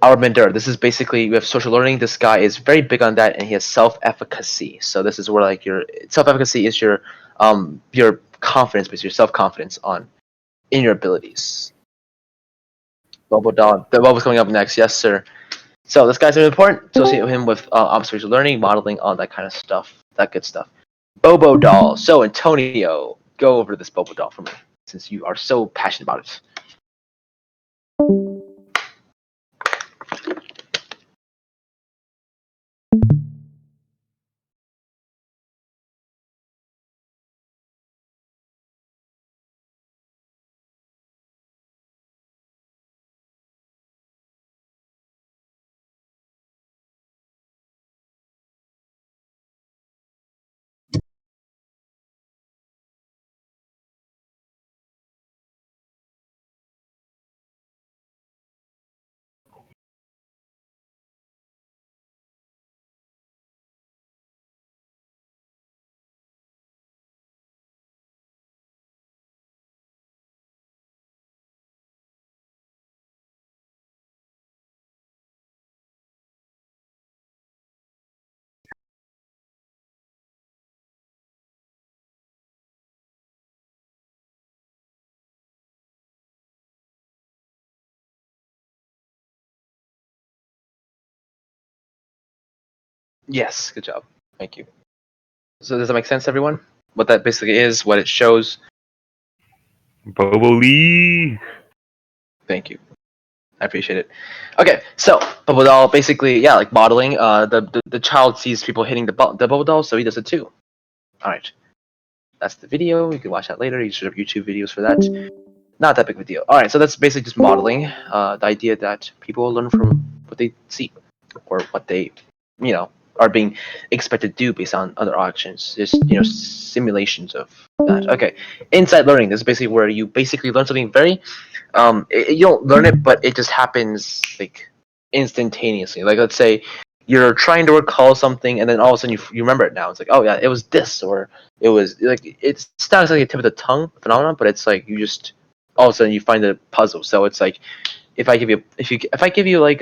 Our mentor. This is basically, we have social learning. This guy is very big on that, and he has self-efficacy. So this is where like your self-efficacy is your confidence, basically your self-confidence in your abilities. Bobo Doll. The Bobo's coming up next. Yes, sir. So this guy's very important. Associate him with observational learning, modeling, all that kind of stuff. That good stuff. Bobo Doll. So Antonio, go over this Bobo Doll for me, since you are so passionate about it. Yes, good job. Thank you. So does that make sense, everyone? What that basically is, what it shows. Bobo Lee. Thank you. I appreciate it. Okay, so Bobo Doll basically, yeah, like modeling. The child sees people hitting the Bobo Doll, so he does it too. All right, that's the video. You can watch that later. You should have YouTube videos for that. Not that big of a deal. All right, so that's basically just modeling. The idea that people learn from what they see, or what they, are being expected to do based on other actions. Just simulations of that. Okay, inside learning. This is basically where you basically learn something very. You don't learn it, but it just happens like instantaneously. Like let's say you're trying to recall something, and then all of a sudden you remember it now. It's like, oh yeah, it was this, or it was like it's not exactly a tip of the tongue phenomenon, but it's like you just all of a sudden you find a puzzle. So it's like if I give you like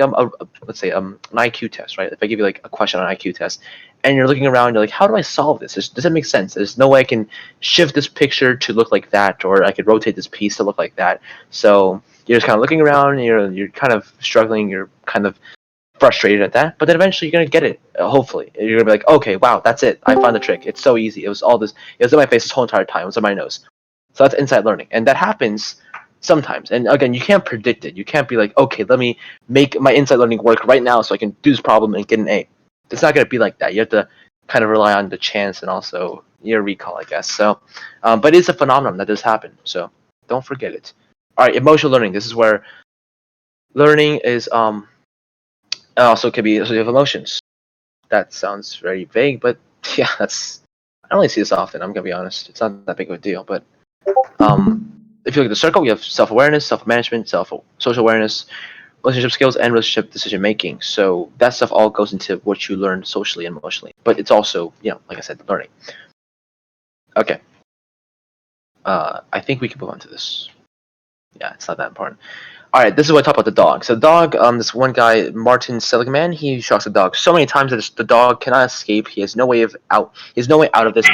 let's say an IQ test, right? If I give you like a question on an IQ test, and you're looking around, you're like, how do I solve this? Does it make sense? There's no way I can shift this picture to look like that, or I could rotate this piece to look like that. So you're just kind of looking around, and you're kind of struggling, you're kind of frustrated at that, but then eventually you're gonna get it. Hopefully, you're gonna be like, okay, wow, that's it. I found the trick. It's so easy. It was all this. It was in my face this whole entire time. It was on my nose. So that's inside learning, and that happens sometimes. And again, you can't predict it. You can't be like, okay, let me make my inside learning work right now so I can do this problem and get an A. It's not gonna be like that. You have to kind of rely on the chance and also your recall, I guess. So, but it's a phenomenon that does happen. So don't forget it. All right, emotional learning. This is where learning is also could be associated with emotions. That sounds very vague, but yeah, I don't really see this often. I'm gonna be honest. It's not that big of a deal, but if you look at the circle, we have self-awareness, self-management, social awareness, relationship skills, and relationship decision-making. So that stuff all goes into what you learn socially and emotionally. But it's also, like I said, learning. Okay. I think we can move on to this. Yeah, it's not that important. All right, this is what I talk about the dog. So the dog, this one guy, Martin Seligman, he shocks the dog so many times that the dog cannot escape. He has no way out. He has no way out of this.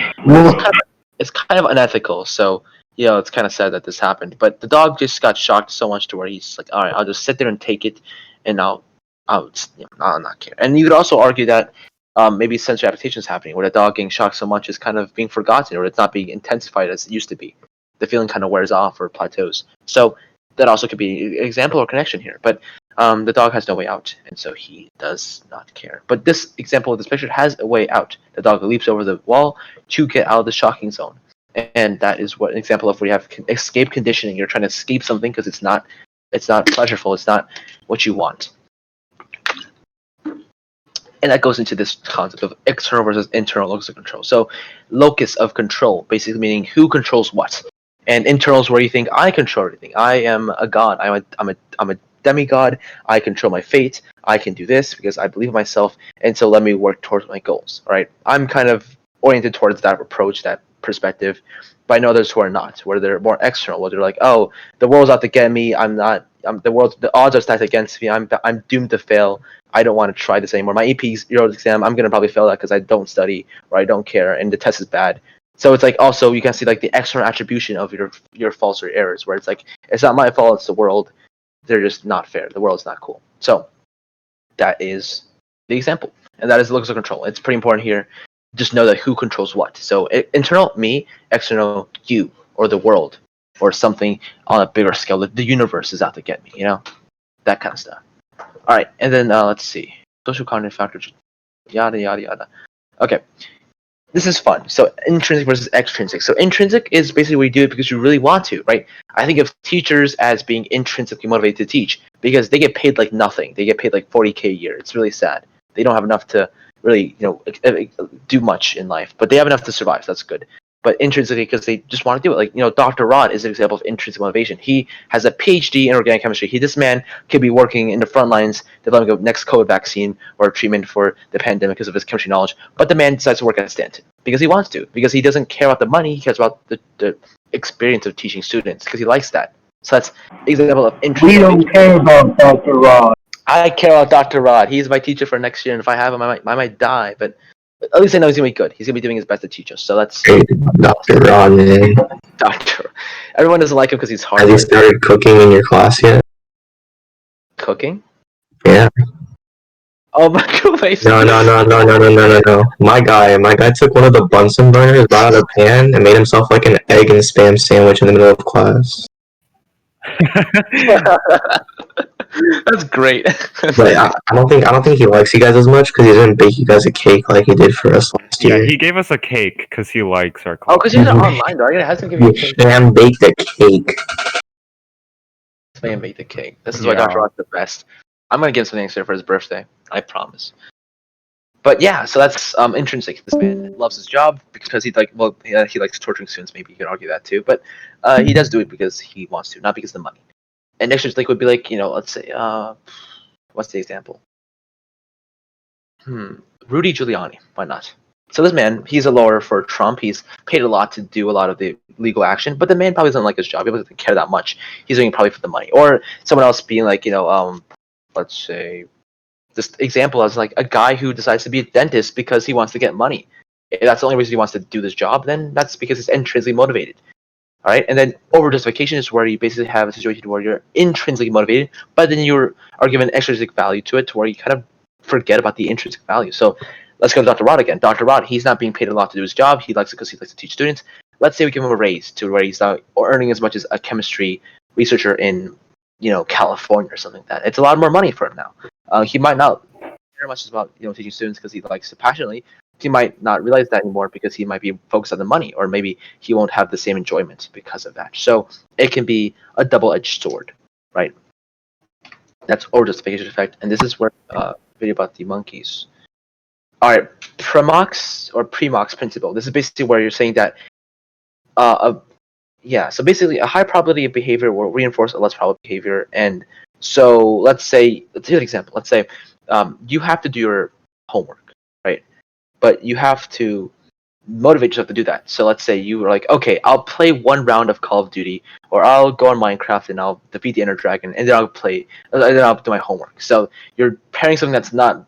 It's kind of unethical. So it's kind of sad that this happened. But the dog just got shocked so much to where he's like, all right, I'll just sit there and take it, and I'll not care. And you could also argue that maybe sensory adaptation is happening, where the dog getting shocked so much is kind of being forgotten, or it's not being intensified as it used to be. the feeling kind of wears off or plateaus. So that also could be an example or connection here. But the dog has no way out, and so he does not care. But this example of this picture has a way out. The dog leaps over the wall to get out of the shocking zone. And that is what an example of where you have escape conditioning. You're trying to escape something because it's not pleasurable. It's not what you want. And that goes into this concept of external versus internal locus of control. So locus of control, basically meaning who controls what. And internal is where you think I control everything. I am a god. I'm a demigod. I control my fate. I can do this because I believe in myself. And so let me work towards my goals. All right. I'm kind of oriented towards that approach, that perspective. But I know others who are not, where they're more external, where they're like, oh, the world's out to get me. The odds are stacked against me. I'm doomed to fail. I don't want to try this anymore. My AP exam, I'm gonna probably fail that because I don't study or I don't care, and the test is bad. So it's like also you can see like the external attribution of your faults or errors, where it's like it's not my fault, it's the world. They're just not fair. The world's not cool. So that is the example, and that is the locus of control. It's pretty important here. Just know that who controls what. So internal me, external you, or the world, or something on a bigger scale. The universe is out to get me. You know, that kind of stuff. All right, and then let's see. Social cognitive factors, yada yada yada. Okay, this is fun. So intrinsic versus extrinsic. So intrinsic is basically where you do it because you really want to, right? I think of teachers as being intrinsically motivated to teach because they get paid like nothing. They get paid like $40K a year. It's really sad. They don't have enough to really, do much in life, but they have enough to survive. So that's good. But intrinsically, because they just want to do it. Like, Dr. Rod is an example of intrinsic motivation. He has a PhD in organic chemistry. This man could be working in the front lines developing a next COVID vaccine or treatment for the pandemic because of his chemistry knowledge. But the man decides to work at Stanton because he wants to, because he doesn't care about the money. He cares about the experience of teaching students because he likes that. So that's an example of intrinsic motivation. We don't care about Dr. Rod. I care about Dr. Rod. He's my teacher for next year, and if I have him, I might die. But at least I know he's gonna be good. He's gonna be doing his best to teach us. So that's Dr. Rod, man. Doctor. Everyone doesn't like him because he's hard. Has he started cooking in your class yet? Cooking? Yeah. Oh my god! No. My guy took one of the Bunsen burners, brought out a pan, and made himself like an egg and spam sandwich in the middle of class. That's great. But I don't think he likes you guys as much because he didn't bake you guys a cake like he did for us last year. Yeah, he gave us a cake because he likes our class. Oh, because you're online, though. It has to give you a cake. Sam baked a cake. Sam baked the cake. This is why Dr. Rod's the best. I'm gonna give him something extra for his birthday. I promise. But yeah, so that's intrinsic. This man loves his job because he likes torturing students. Maybe you could argue that too, but he does do it because he wants to, not because of the money. And extrinsic would be like, let's say, what's the example? Rudy Giuliani. Why not? So this man, he's a lawyer for Trump. He's paid a lot to do a lot of the legal action, but the man probably doesn't like his job. He doesn't care that much. He's doing it probably for the money. Or someone else being like, let's say, this example as like a guy who decides to be a dentist because he wants to get money. If that's the only reason he wants to do this job, then that's because it's intrinsically motivated. All right, and then over justification is where you basically have a situation where you're intrinsically motivated, but then you are given extrinsic value to it, to where you kind of forget about the intrinsic value. So let's go to Dr. Rod again. Dr. Rod, he's not being paid a lot to do his job. He likes it because he likes to teach students. Let's say we give him a raise to where he's not earning as much as a chemistry researcher in California or something like that. It's a lot more money for him now. He might not care much about teaching students because he likes it passionately. He might not realize that anymore because he might be focused on the money, or maybe he won't have the same enjoyment because of that. So it can be a double-edged sword, right? That's over justification effect, and this is where video about the monkeys. All right, Primox Principle. This is basically where you're saying that, so basically a high probability of behavior will reinforce a less probable behavior. And so let's do an example. Let's say you have to do your homework, right? But you have to motivate yourself to do that. So let's say you were like, okay, I'll play one round of Call of Duty, or I'll go on Minecraft and I'll defeat the Ender Dragon, and then I'll do my homework. So you're pairing something that's not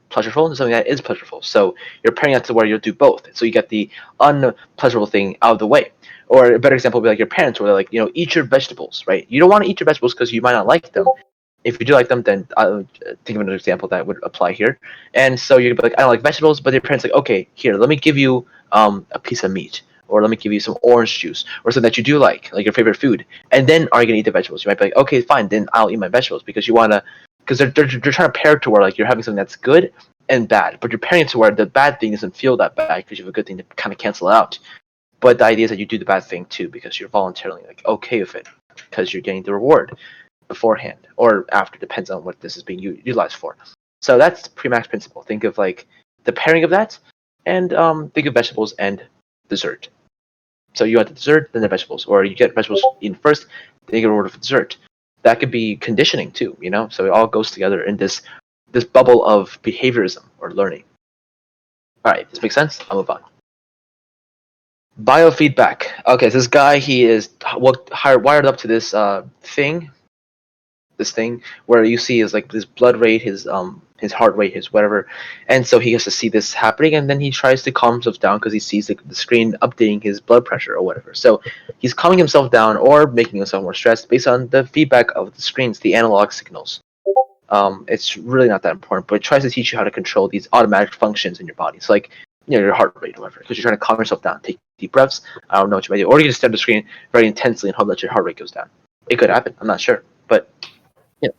pleasurable and something that is pleasurable. So you're pairing that to where you'll do both. So you get the unpleasurable thing out of the way. Or a better example would be like your parents, where they're like, eat your vegetables, right? You don't want to eat your vegetables because you might not like them. If you do like them, then I'll think of another example that would apply here. And so you're like, I don't like vegetables, but your parents like, okay, here, let me give you a piece of meat. or let me give you some orange juice, or something that you do like your favorite food, and then are you gonna eat the vegetables? You might be like, okay, fine, then I'll eat my vegetables because you wanna, because they're trying to pair it to where like you're having something that's good and bad, but you're pairing it to where the bad thing doesn't feel that bad because you have a good thing to kind of cancel it out. But the idea is that you do the bad thing too because you're voluntarily like okay with it because you're getting the reward beforehand or after, depends on what this is being utilized for. So that's Primox Principle. Think of like the pairing of that, and think of vegetables and dessert. So you want the dessert, then the vegetables, or you get vegetables eaten first, then you get rewarded for dessert. That could be conditioning too, you know. So it all goes together in this bubble of behaviorism or learning. All right, this makes sense. I'll move on. Biofeedback. Okay, so this guy, he is wired up to this thing where you see is like his blood rate, his heart rate, his whatever, and so he has to see this happening, and then he tries to calm himself down because he sees the screen updating his blood pressure or whatever. So he's calming himself down or making himself more stressed based on the feedback of the screens, the analog signals. It's really not that important, but it tries to teach you how to control these automatic functions in your body. It's like, you know, your heart rate or whatever, because you're trying to calm yourself down, take deep breaths. I don't know what you might do, or you just stare at the screen very intensely and hope that your heart rate goes down. It could happen. I'm not sure, but yeah,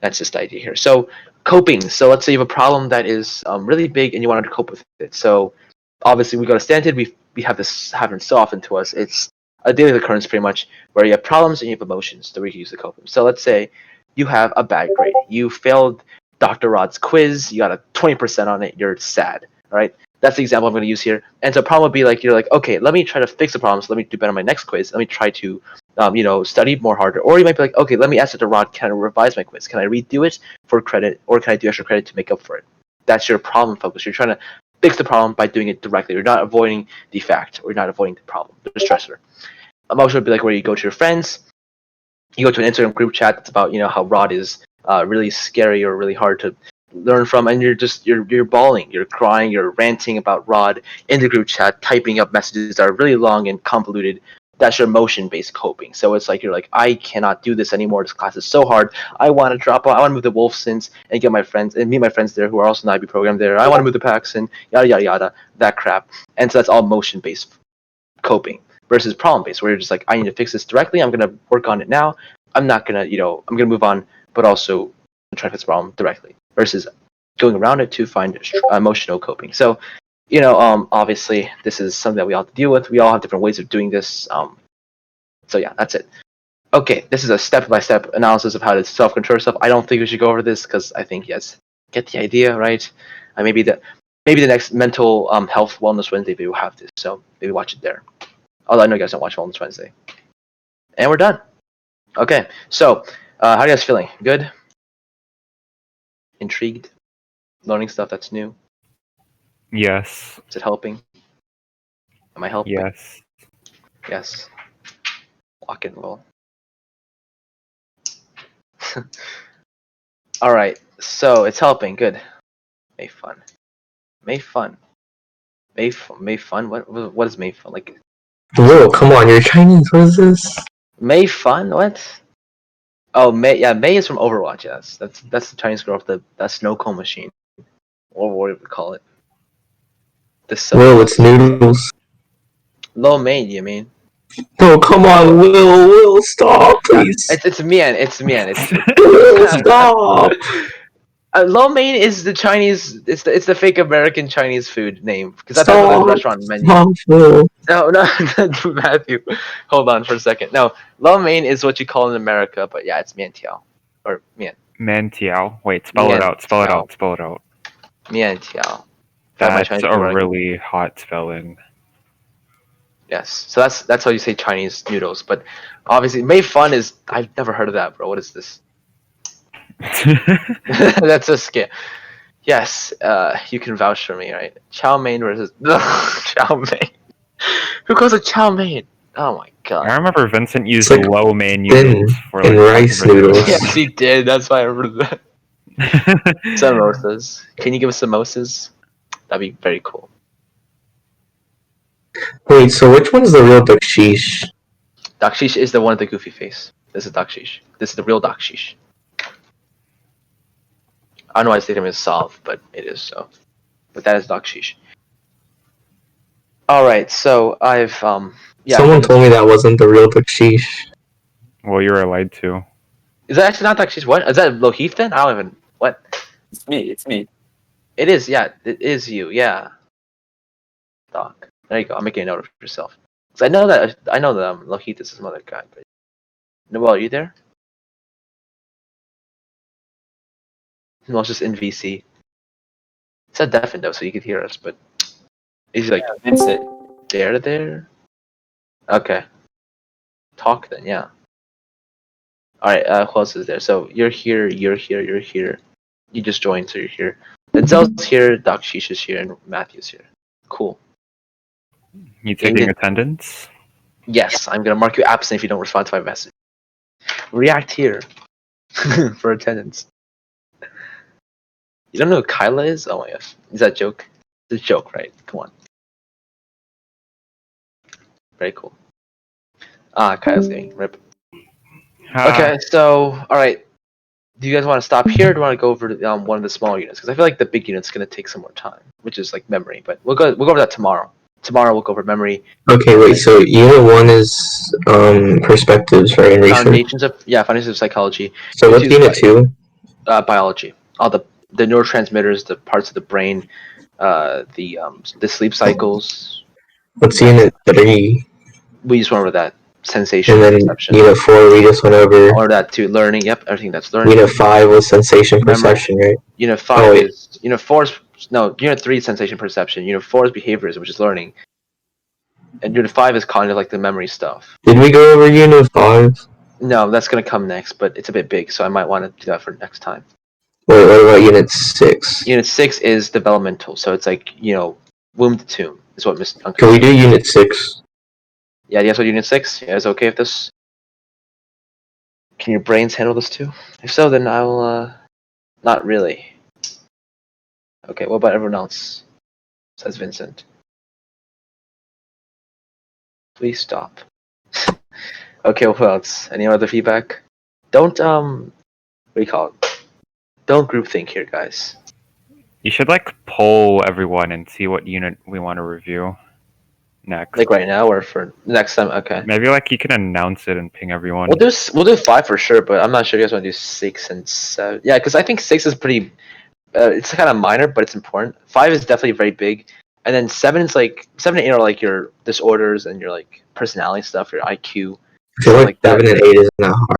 that's just the idea here. So coping. So let's say you have a problem that is really big and you want to cope with it. So obviously we go to Stanton. We have this happen so often to us. It's a daily occurrence pretty much where you have problems and you have emotions that we can use to cope. So let's say you have a bad grade. You failed Dr. Rod's quiz. You got a 20% on it. You're sad. All right. That's the example I'm going to use here. And so a problem would be like, you're like, okay, let me try to fix the problems. Let me do better on my next quiz. Let me try to, study more harder. Or you might be like, okay, let me ask Dr. Rod, can I revise my quiz? Can I redo it for credit? Or can I do extra credit to make up for it? That's your problem focus. You're trying to fix the problem by doing it directly. You're not avoiding the fact, or you're not avoiding the problem, the stressor. Emotion would be like where you go to your friends, you go to an Instagram group chat that's about, how Rod is really scary or really hard to learn from, and you're bawling, you're crying, you're ranting about Rod in the group chat, typing up messages that are really long and convoluted. That's your emotion-based coping. So it's like you're like, I cannot do this anymore. This class is so hard. I want to drop out. I want to move to Wolfsons and get my friends and meet my friends there who are also in the IB program there. I want to move to Paxson, yada yada yada, that crap. And so that's all motion-based coping versus problem-based, where you're just like, I need to fix this directly. I'm gonna work on it now. I'm not gonna, I'm gonna move on, but also try to fix the problem directly. Versus going around it to find emotional coping. So, obviously this is something that we all have to deal with. We all have different ways of doing this. So yeah, that's it. Okay, this is a step-by-step analysis of how to self-control yourself. I don't think we should go over this because I think, yes, get the idea, right? Maybe the next mental health wellness Wednesday we will have this. So maybe watch it there. Although I know you guys don't watch Wellness Wednesday. And we're done. Okay, so how are you guys feeling? Good? Intrigued? Learning stuff that's new? Yes. Is it helping? Am I helping? Yes. Yes. Lock and roll. All right, so it's helping. Good. May fun. May fun. May fun. What is May fun? Like, Whoa, come on, you're Chinese. What is this? May fun? What? Oh, May. Yeah, May is from Overwatch. Yes, that's the Chinese girl with that snow cone machine, or what do we call it? Will, it's noodles. Lo mein, you mean? No, come on, Will, stop, please. It's mian. It's mian. It's Will, stop. Lo mein is the Chinese. It's the fake American Chinese food name because that's on the restaurant menu. Stop, Will. No, Matthew. Hold on for a second. No, lo mein is what you call in America, but yeah, it's mian tiao or mian. Mantiao. Wait, spell it out. Spell it out. Spell it out. Mian tiao. That's a really hot spelling. Yes, so that's how you say Chinese noodles. But obviously, mei fun is I've never heard of that, bro. What is this? That's a scam. Yes, you can vouch for me, right? Chow mein versus chow mein. Who calls it chow mein? Oh my god. I remember Vincent used like lo mein thin noodles for and rice noodles. Yes, he did. That's why I remember that. Samosas. Can you give us samosas? That'd be very cool. Wait, so which one's the real Dakshish? Dakshish is the one with the goofy face. This is Dakshish. This is the real Dakshish. I don't know why I say him is Salve, but it is so. But that is Dakshish. All right, so I've yeah. Someone told me that wasn't the real Bakshish. Well, you were lied to. Is that actually not like she's what? Is that Lohith then? I don't even what. It's me. It's me. It is, yeah. It is you, yeah. Doc. There you go. I'm making a note of yourself. Cause I know that Lohith is some other guy. But... Noel, are you there? No, it's just in VC. It said deafened though, so you could hear us, but he's like Vincent. there. Okay. Talk then, yeah. Alright, who else is there? So you're here. You just joined, so you're here. Denzel's here, Doc Sheesh is here, and Matthew's here. Cool. You taking attendance? Yes, I'm gonna mark you absent if you don't respond to my message. React here for attendance. You don't know who Kyla is? Oh my gosh. Is that a joke? It's a joke, right? Come on. Very cool. Kyla's getting rip. Okay, so alright. Do you guys want to stop here or do you want to go over to one of the smaller units? Because I feel like the big unit's gonna take some more time, which is like memory, but we'll go over that tomorrow. Tomorrow we'll go over memory. Okay, wait, so unit 1 is perspectives, right, and research? Foundations of psychology. So what's unit 2? Biology. All the neurotransmitters, the parts of the brain, the sleep cycles. What's unit 3? We just went over that. Sensation, and then perception. Unit 4 we just went over. Or that too. Learning, yep, everything that's learning. Unit 5 was sensation Memory. perception, right? Unit 5 is Unit 4 is Unit 3 is sensation perception. Unit 4 is behaviorism, which is learning. And Unit 5 is kind of like the memory stuff. Did we go over Unit 5? No, that's gonna come next, but it's a bit big, so I might want to do that for next time. Wait, what about Unit 6? Unit 6 is developmental, so it's like, womb to tomb is what Miss Duncan. Can we do Unit 6? Yeah, you guys want Unit 6? You guys okay with this? Can your brains handle this too? If so, then I'll, not really. Okay, what about everyone else? Says Vincent. Please stop. Okay, what else? Any other feedback? Don't, what do you call it? Don't groupthink here, guys. You should poll everyone and see what unit we want to review next. Like right now or for next time? Okay. Maybe you can announce it and ping everyone. We'll do 5 for sure, but I'm not sure you guys want to do 6 and 7. Yeah, because I think 6 is pretty. It's kind of minor, but it's important. 5 is definitely very big, and then 7 is 7 and 8 are your disorders and your personality stuff, your IQ. I feel like 7 and 8 is not hard.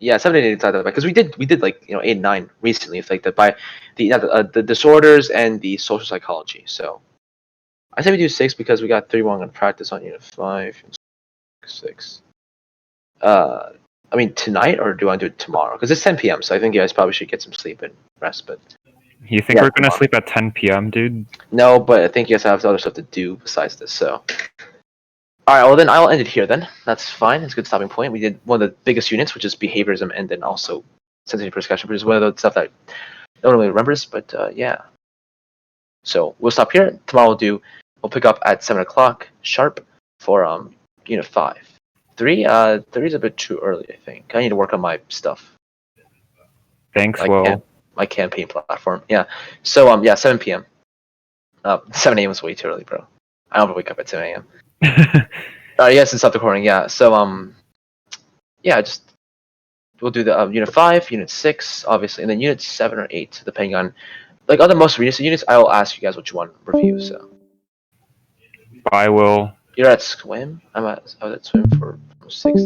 Yeah, 7 and 8 is not that bad because we did 8 and 9 recently. It's the disorders and the social psychology. So I say we do 6 because we got 3 more on practice on Unit 5 and 6. I mean tonight, or do I want to do it tomorrow? Because it's 10 p.m. So I think you guys probably should get some sleep and rest. But you think we're gonna sleep at 10 p.m., dude? No, but I think you guys have other stuff to do besides this. So. Alright, well then I'll end it here then. That's fine. It's a good stopping point. We did one of the biggest units, which is behaviorism, and then also sensory perception, which is one of the stuff that no one really remembers, but yeah. So we'll stop here. Tomorrow we'll pick up at 7 o'clock sharp for Unit 5. 3 is a bit too early, I think. I need to work on my stuff. Thanks, Will. My campaign platform. Yeah. So 7 p.m. 7 a.m. is way too early, bro. I don't wake up at 10 a.m. Yes, it's stop recording. Yeah. So we'll do the Unit 5, Unit 6, obviously, and then Unit 7 or 8, depending on other most recent units. I will ask you guys what you want to review. So. Bye, Will. You're at swim. I was at swim for 6.